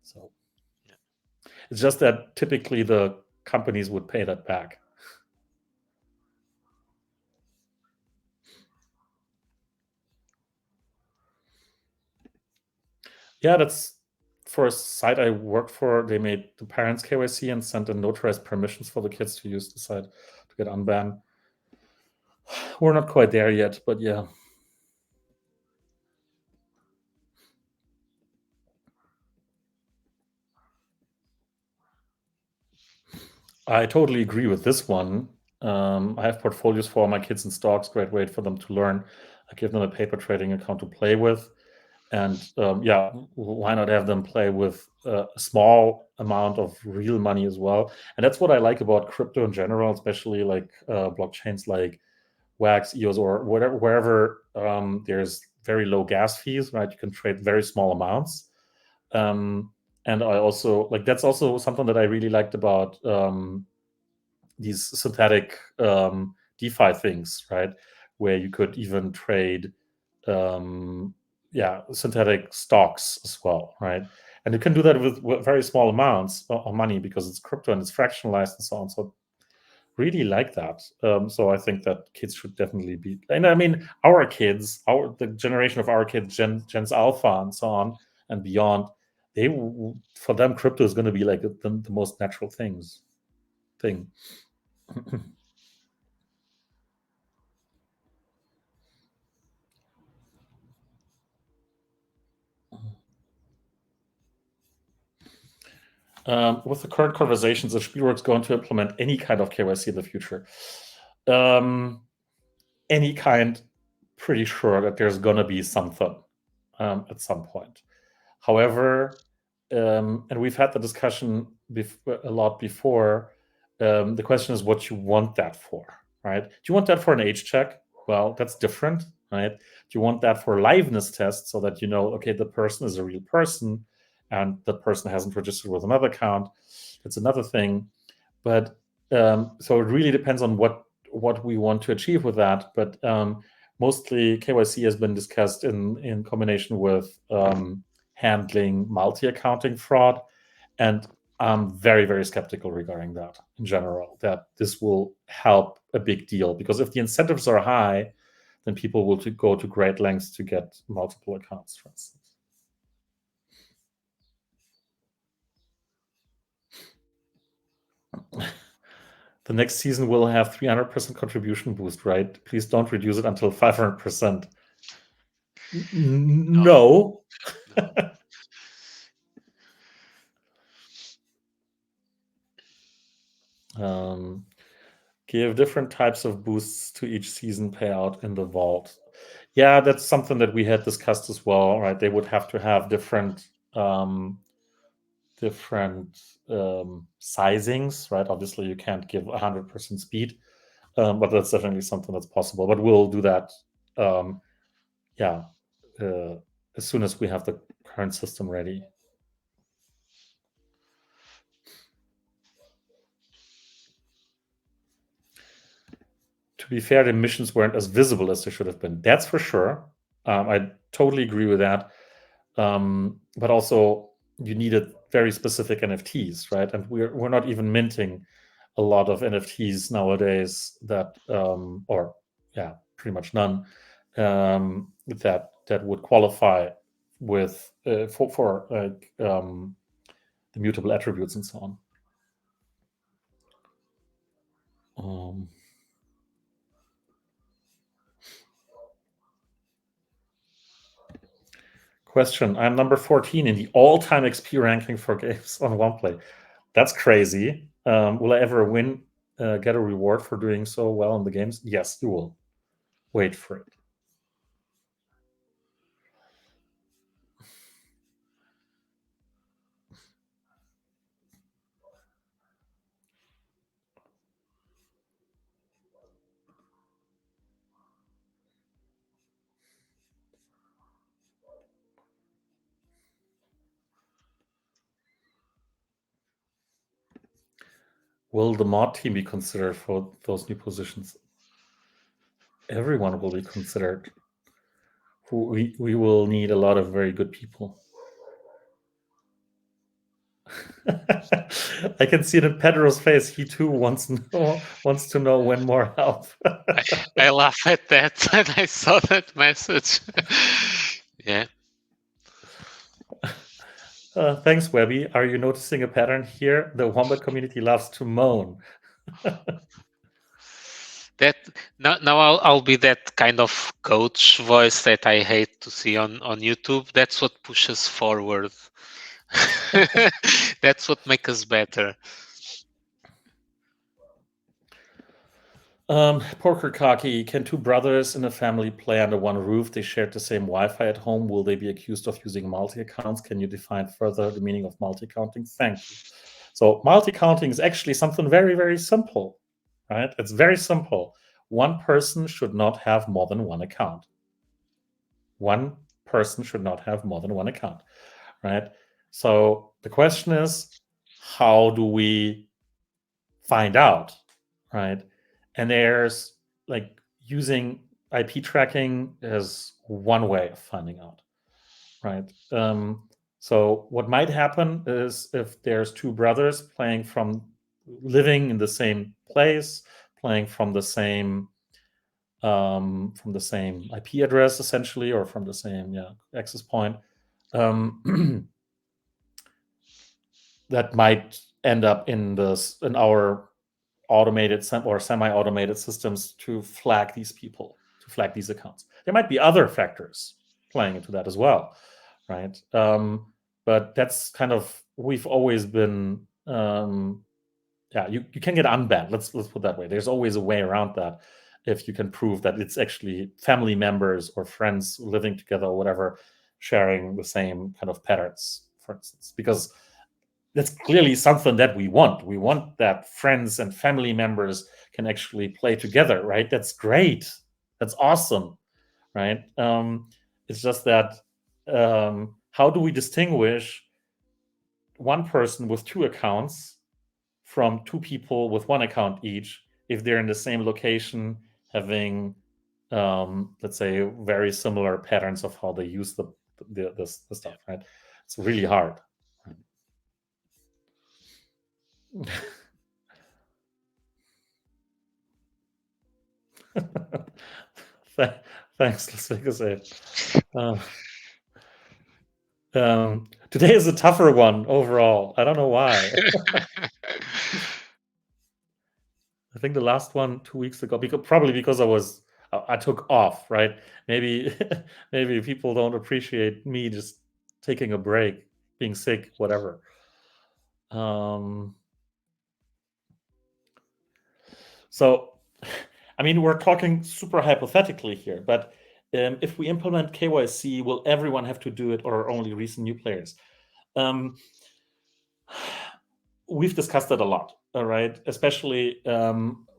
So it's just that typically the companies would pay that back. Yeah, that's for a site I worked for. They made the parents KYC and sent in notarized permissions for the kids to use the site to get unbanned. We're not quite there yet, but yeah. I totally agree with this one. I have portfolios for my kids in stocks. Great way for them to learn. I give them a paper trading account to play with, and why not have them play with a small amount of real money as well? And that's what I like about crypto in general, especially like blockchains like Wax, EOS, or whatever, wherever there's very low gas fees, right? You can trade very small amounts. And I also like that's also something that I really liked about these synthetic DeFi things, right? Where you could even trade synthetic stocks as well, right? And you can do that with very small amounts of money because it's crypto and it's fractionalized and so on. So really like that. So I think that kids should definitely be, and I mean, our kids, the generation of our kids, Gens Alpha and so on and beyond, for them, crypto is going to be like the most natural thing. With the current conversations, is Spielworks going to implement any kind of KYC in the future? Any kind, pretty sure that there's going to be something at some point. However, and we've had the discussion a lot before, the question is what you want that for, right? Do you want that for an age check? Well, that's different, right? Do you want that for a liveness test so that you know, okay, the person is a real person and the person hasn't registered with another account? That's another thing. But so it really depends on what we want to achieve with that. But mostly KYC has been discussed in combination with handling multi-accounting fraud. And I'm very, very skeptical regarding that in general, that this will help a big deal. Because if the incentives are high, then people will go to great lengths to get multiple accounts, for instance. The next season will have 300% contribution boost, right? Please don't reduce it until 500%. No. Give different types of boosts to each season payout in the vault. Yeah, that's something that we had discussed as well, right? They would have to have different sizings, right? Obviously, you can't give 100% speed, but that's definitely something that's possible. But we'll do that, as soon as we have the current system ready. To be fair, the missions weren't as visible as they should have been. That's for sure. I totally agree with that. But also, you needed very specific NFTs, right? And we're not even minting a lot of NFTs nowadays that, pretty much none, that would qualify with for like the mutable attributes and so on. Question: I'm number 14 in the all-time XP ranking for games on OnePlay. That's crazy. Will I ever win? Get a reward for doing so well in the games? Yes, you will. Wait for it. Will the mod team be considered for those new positions? Everyone will be considered. We will need a lot of very good people. I can see it in Pedro's face. He too wants to know when more help. I laugh at that when I saw that message. Yeah. Thanks, Webby. Are you noticing a pattern here? The Wombat community loves to moan. That now I'll be that kind of coach voice that I hate to see on YouTube. That's what pushes forward. That's what makes us better. Porker Kaki, can two brothers in a family play under one roof? They shared the same Wi-Fi at home. Will they be accused of using multi-accounts? Can you define further the meaning of multi-counting? Thank you. So multi-counting is actually something very, very simple, right? It's very simple. One person should not have more than one account. One person should not have more than one account, right? So the question is, how do we find out right? And there's like using IP tracking as one way of finding out, right? So what might happen is if there's two brothers living in the same place, playing from the same IP address essentially, or from the same access point, that might end up in our automated or semi-automated systems to flag these people, to flag these accounts. There might be other factors playing into that as well, right? But that's kind of, we've always been, you can get unbanned. Let's put it that way. There's always a way around that if you can prove that it's actually family members or friends living together or whatever, sharing the same kind of patterns, for instance, because that's clearly something that we want. We want that friends and family members can actually play together, right? That's great. That's awesome, right? It's just that how do we distinguish one person with two accounts from two people with one account each if they're in the same location, having let's say very similar patterns of how they use the stuff, right? It's really hard. Thanks, Las Vegas 8. Today is a tougher one overall. I don't know why. I think the last one 2 weeks ago, probably because I took off, right? Maybe maybe people don't appreciate me just taking a break, being sick, whatever. So, I mean, we're talking super hypothetically here, but if we implement KYC, will everyone have to do it, or only recent new players? We've discussed that a lot, all right? Especially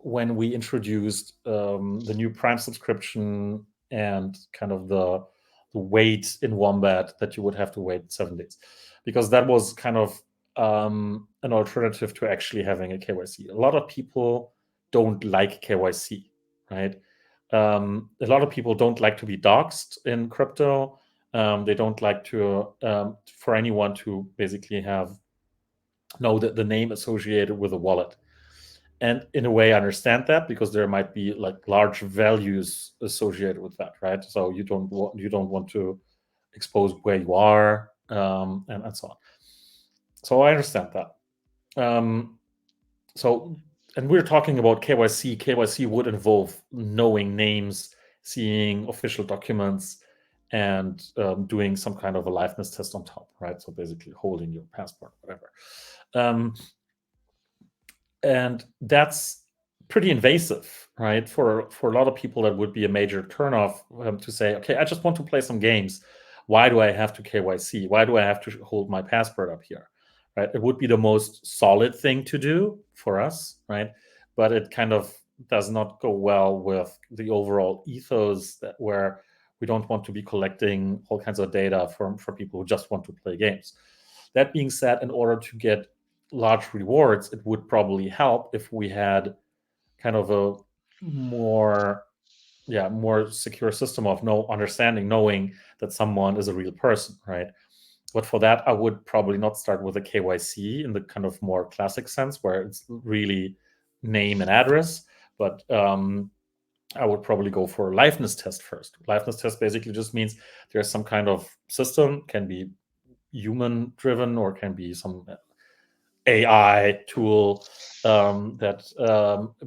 when we introduced the new Prime subscription and kind of the wait in Wombat that you would have to wait 7 days, because that was kind of an alternative to actually having a KYC. A lot of people don't like KYC, right? A lot of people don't like to be doxxed in crypto. They don't like to for anyone to basically know the name associated with a wallet. And in a way, I understand that, because there might be like large values associated with that, right? So you don't want to expose where you are, and so on. So I understand that. And we're talking about KYC. KYC would involve knowing names, seeing official documents, and doing some kind of a liveness test on top, right? So basically holding your passport, whatever. And that's pretty invasive, right? For a lot of people, that would be a major turnoff to say, okay, I just want to play some games. Why do I have to KYC? Why do I have to hold my passport up here? Right? It would be the most solid thing to do for us, right? But it kind of does not go well with the overall ethos where we don't want to be collecting all kinds of data for people who just want to play games. That being said, in order to get large rewards, it would probably help if we had kind of a more secure system of knowing that someone is a real person, right? But for that, I would probably not start with a KYC in the kind of more classic sense, where it's really name and address, but I would probably go for a liveness test first. Liveness test basically just means there's some kind of system, can be human driven or can be some AI tool that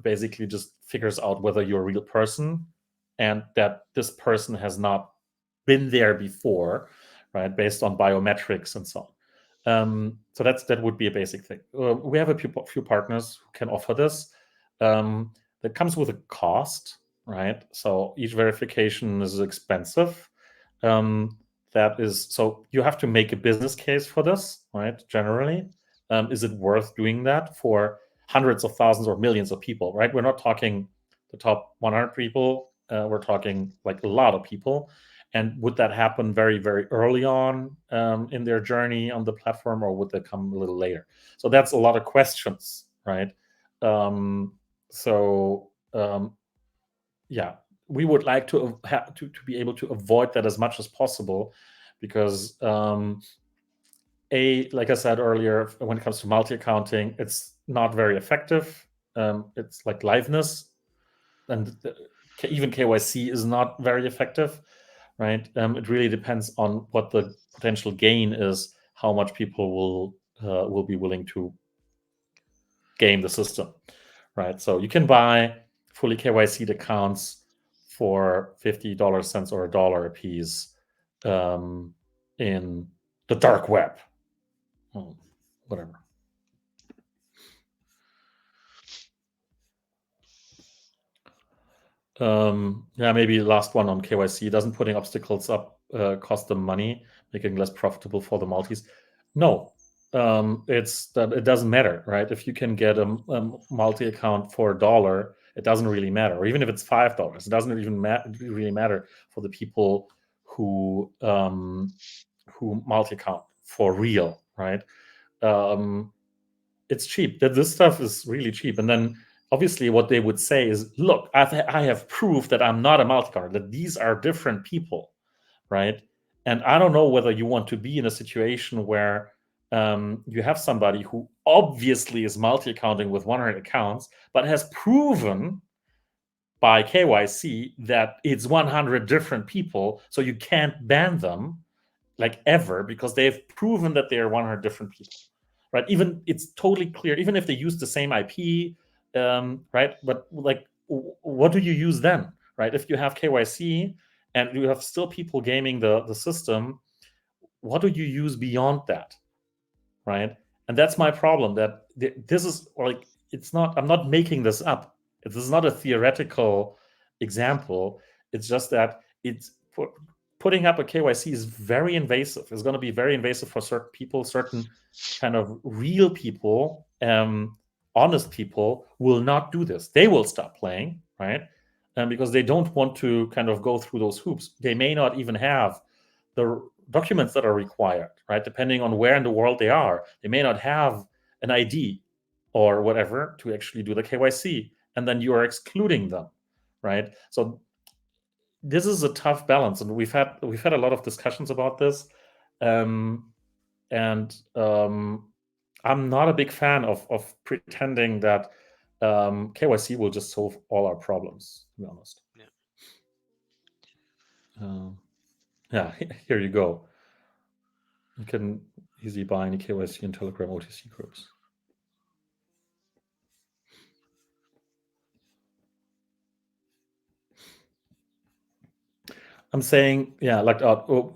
basically just figures out whether you're a real person and that this person has not been there before, right? Based on biometrics and so on. So that would be a basic thing. We have a few partners who can offer this. That comes with a cost, right? So each verification is expensive. So you have to make a business case for this, right? Generally, is it worth doing that for hundreds of thousands or millions of people, right? We're not talking the top 100 people. We're talking like a lot of people. And would that happen very, very early on in their journey on the platform, or would that come a little later? So that's a lot of questions, right? So yeah, we would like to be able to avoid that as much as possible, because like I said earlier, when it comes to multi-accounting, it's not very effective. It's like liveness, and even KYC is not very effective, right? It really depends on what the potential gain is, how much people will be willing to game the system, right? So you can buy fully KYC'd accounts for $50 or $1 a piece in the dark web. Whatever. Yeah, maybe last one on KYC. Doesn't putting obstacles up cost them money, making less profitable for the multis? No, it's that it doesn't matter, right? If you can get a multi account for $1, it doesn't really matter. Or even if it's $5, it doesn't even really matter for the people who multi account for real, right? It's cheap. That this stuff is really cheap. And then obviously what they would say is, look, I have proof that I'm not a multi-card, that these are different people, right? And I don't know whether you want to be in a situation where you have somebody who obviously is multi-accounting with 100 accounts, but has proven by KYC that it's 100 different people, so you can't ban them like ever, because they've proven that they are 100 different people, right? Even it's totally clear, even if they use the same IP, right? But like, what do you use then, right? If you have KYC and you have still people gaming the system, what do you use beyond that, right? And that's my problem. That this is like, it's not. I'm not making this up. This is not a theoretical example. It's just that putting up a KYC is very invasive. It's going to be very invasive for certain people, certain kind of real people, honest people will not do this. They will stop playing, right? Because they don't want to kind of go through those hoops. They may not even have the documents that are required, right? Depending on where in the world they are, they may not have an ID or whatever to actually do the KYC, and then you are excluding them, right? So this is a tough balance, and we've had a lot of discussions about this, and I'm not a big fan of pretending that KYC will just solve all our problems, to be honest. Yeah, here you go. You can easily buy any KYC in Telegram OTC groups. I'm saying, yeah, like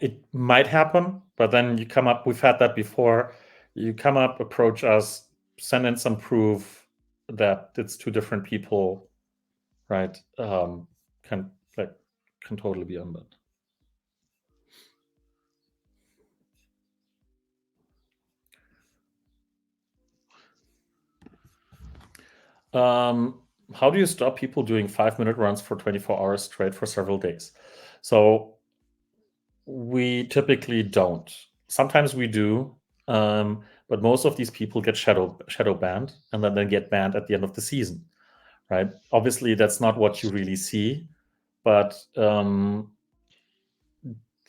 it might happen, but then you come up. We've had that before. You come up, approach us, send in some proof that it's two different people, right? Can totally be unbanned. How do you stop people doing 5-minute runs for 24 hours straight for several days? So we typically don't. Sometimes we do, but most of these people get shadow banned and then they get banned at the end of the season, right? Obviously, that's not what you really see, but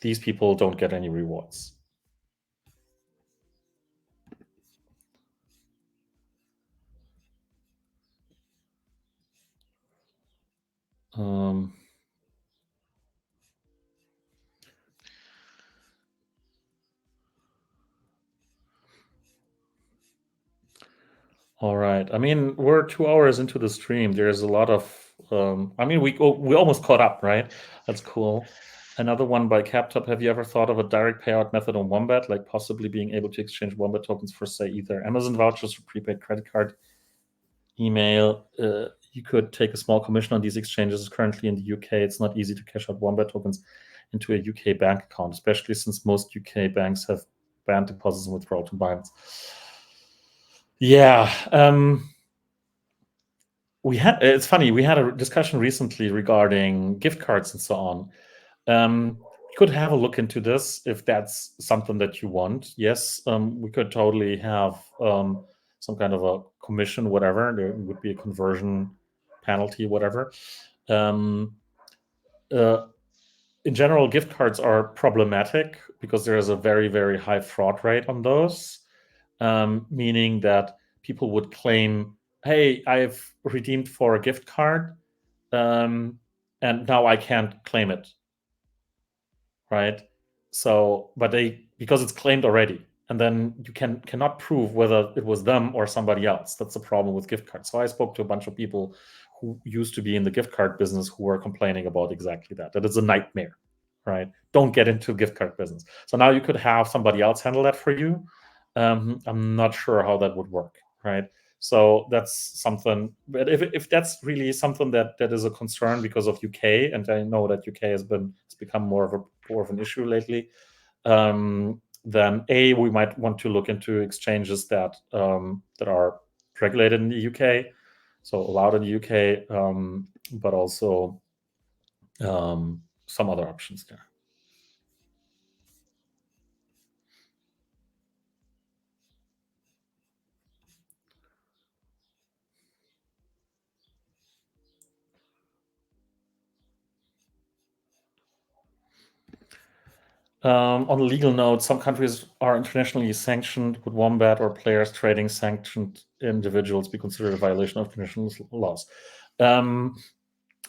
these people don't get any rewards. All right. I mean, we're 2 hours into the stream. There's a lot of. I mean, we almost caught up, right? That's cool. Another one by CapTop. Have you ever thought of a direct payout method on Wombat, like possibly being able to exchange Wombat tokens for, say, either Amazon vouchers or prepaid credit card, email? You could take a small commission on these exchanges. Currently in the UK, it's not easy to cash out Wombat tokens into a UK bank account, especially since most UK banks have banned deposits and withdrawal to Binance. Yeah. It's funny, we had a discussion recently regarding gift cards and so on. You could have a look into this if that's something that you want. Yes, we could totally have some kind of a commission, whatever. There would be a conversion penalty, whatever. In general, gift cards are problematic because there is a very, very high fraud rate on those, meaning that people would claim, hey, I've redeemed for a gift card, and now I can't claim it, right? So, but because it's claimed already, and then you cannot prove whether it was them or somebody else. That's the problem with gift cards. So I spoke to a bunch of people who used to be in the gift card business who were complaining about exactly that. That it's a nightmare, right? Don't get into gift card business. So now you could have somebody else handle that for you. I'm not sure how that would work, right? So that's something. But if that's really something that is a concern because of UK, and I know that UK it's become more of an issue lately, then we might want to look into exchanges that are regulated in the UK, so allowed in the UK, but also some other options there. On a legal note, some countries are internationally sanctioned. Would wombat or players trading sanctioned individuals be considered a violation of international laws?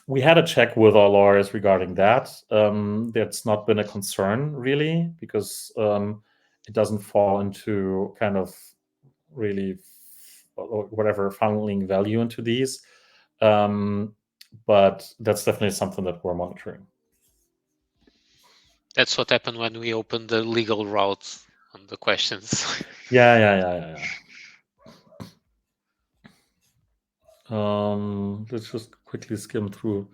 We had a check with our lawyers regarding that. That's not been a concern really, because it doesn't fall into kind of really whatever funneling value into these. But that's definitely something that we're monitoring. That's what happened when we opened the legal route on the questions. Yeah. Let's just quickly skim through.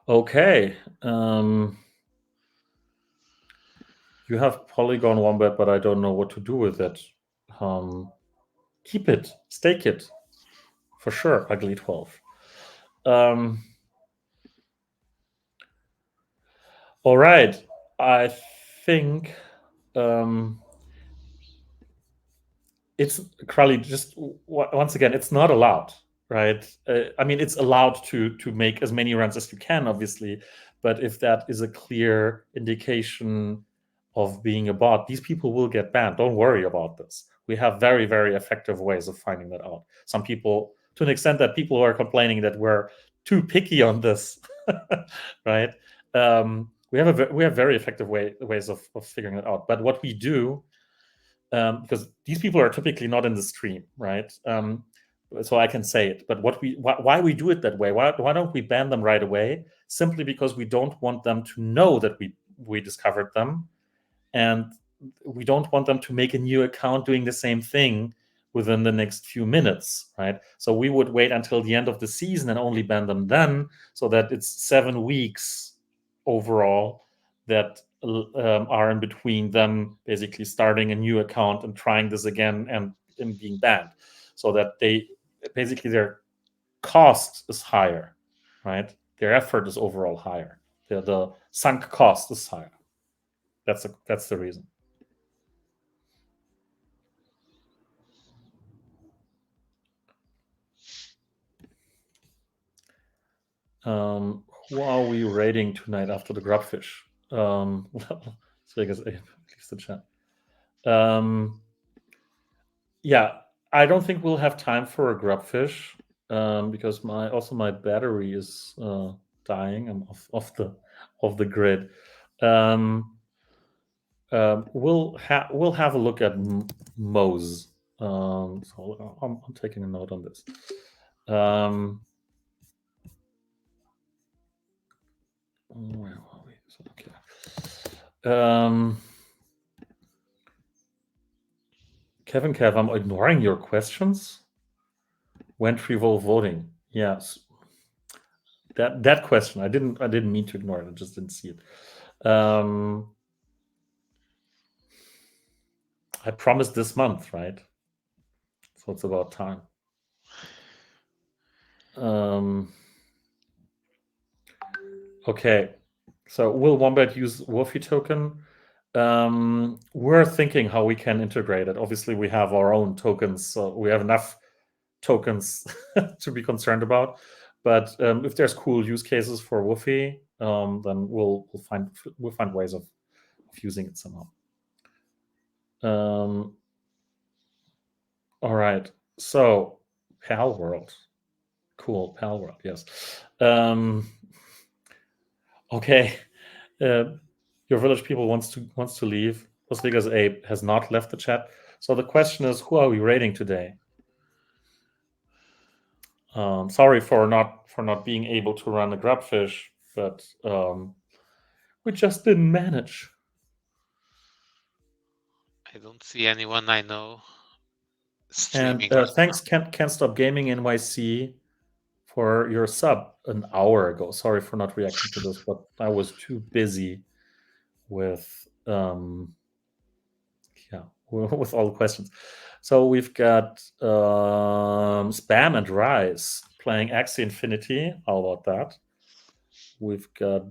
Okay. You have Polygon Wombat, but I don't know what to do with it. Keep it, stake it, for sure. Ugly 12. All right. I think it's Crowley. Just once again, it's not allowed, right? I mean, it's allowed to make as many runs as you can, obviously, but if that is a clear indication of being a bot, these people will get banned. Don't worry about this. We have very, very effective ways of finding that out. Some people, to an extent that people are complaining that we're too picky on this, right? We have very effective ways of figuring it out. But what we do, because these people are typically not in the stream, right? So I can say it. But why we do it that way? Why don't we ban them right away? Simply because we don't want them to know that we discovered them, and we don't want them to make a new account doing the same thing within the next few minutes, right? So we would wait until the end of the season and only ban them then, so that it's 7 weeks overall that are in between them basically starting a new account and trying this again and being banned, so that their cost is higher, right? Their effort is overall higher. The sunk cost is higher. That's the reason. Who are we raiding tonight after the grubfish? So I guess leaves the chat. Yeah, I don't think we'll have time for a grubfish because my battery is dying. I'm off the grid. We'll have a look at Moe's. So I'm taking a note on this. Where are we? Okay. Kevin Kev, I'm ignoring your questions. When Revolve voting? Yes. That question, I didn't mean to ignore it. I just didn't see it. I promised this month, right? So it's about time. Okay. So will Wombat use Wolfie token? We're thinking how we can integrate it. Obviously, we have our own tokens, so we have enough tokens to be concerned about. But if there's cool use cases for Woofy, then we'll find ways of using it somehow. All right. So Pal World. Cool. Pal World, yes. Okay. Your village people wants to leave. Las Vegas Ape has not left the chat. So the question is, who are we raiding today? Sorry for not being able to run a grubfish, but we just didn't manage. I don't see anyone I know streaming. streaming. Thanks, Can't Stop Gaming NYC, for your sub an hour ago. Sorry for not reacting to this, but I was too busy with with all the questions. So we've got Spam and Rise playing Axie Infinity. How about that? We've got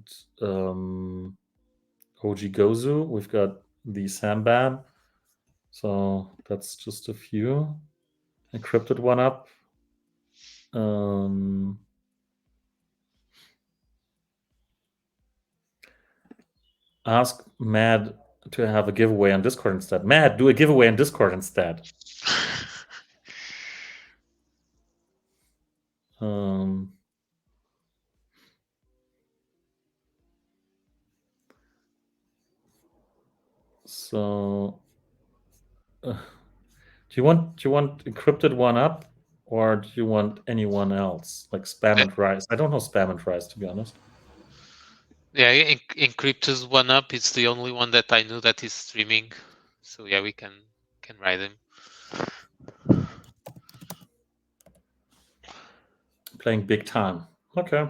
OG Gozu. We've got the Sambam. So that's just a few. Encrypted one up. Ask Mad to have a giveaway on Discord instead. Mad, do a giveaway on Discord instead. So do you want encrypted one up, or do you want anyone else like Spam and Rise? I don't know Spam and Rise, to be honest. Yeah, Encrypted's one up. It's the only one that I knew that is streaming. So yeah, we can ride him. Playing big time. Okay.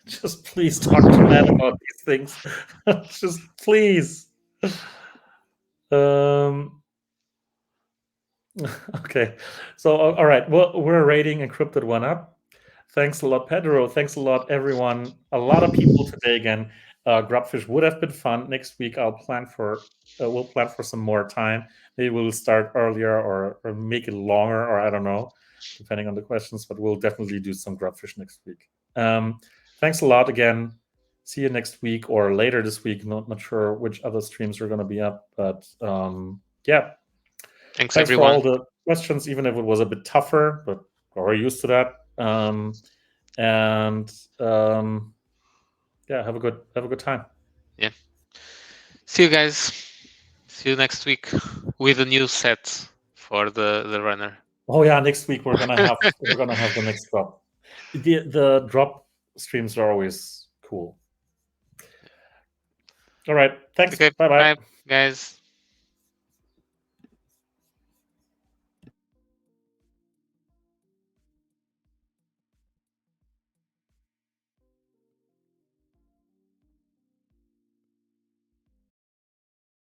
Just please talk to Matt about these things. Just please. Okay. So all right. Well, we're rating Encrypted one up. Thanks a lot, Pedro. Thanks a lot, everyone. A lot of people today again. Grubfish would have been fun. Next week, we'll plan for some more time. Maybe we'll start earlier or make it longer, or I don't know, depending on the questions. But we'll definitely do some Grubfish next week. Thanks a lot again. See you next week or later this week. Not sure which other streams are going to be up, but yeah. Thanks for everyone. all the questions, even if it was a bit tougher, but we're used to that. Yeah, have a good time. Yeah. See you guys. See you next week with a new set for the runner. Oh yeah, next week we're gonna have the next drop. The drop streams are always cool. All right, thanks. Okay, Bye, guys.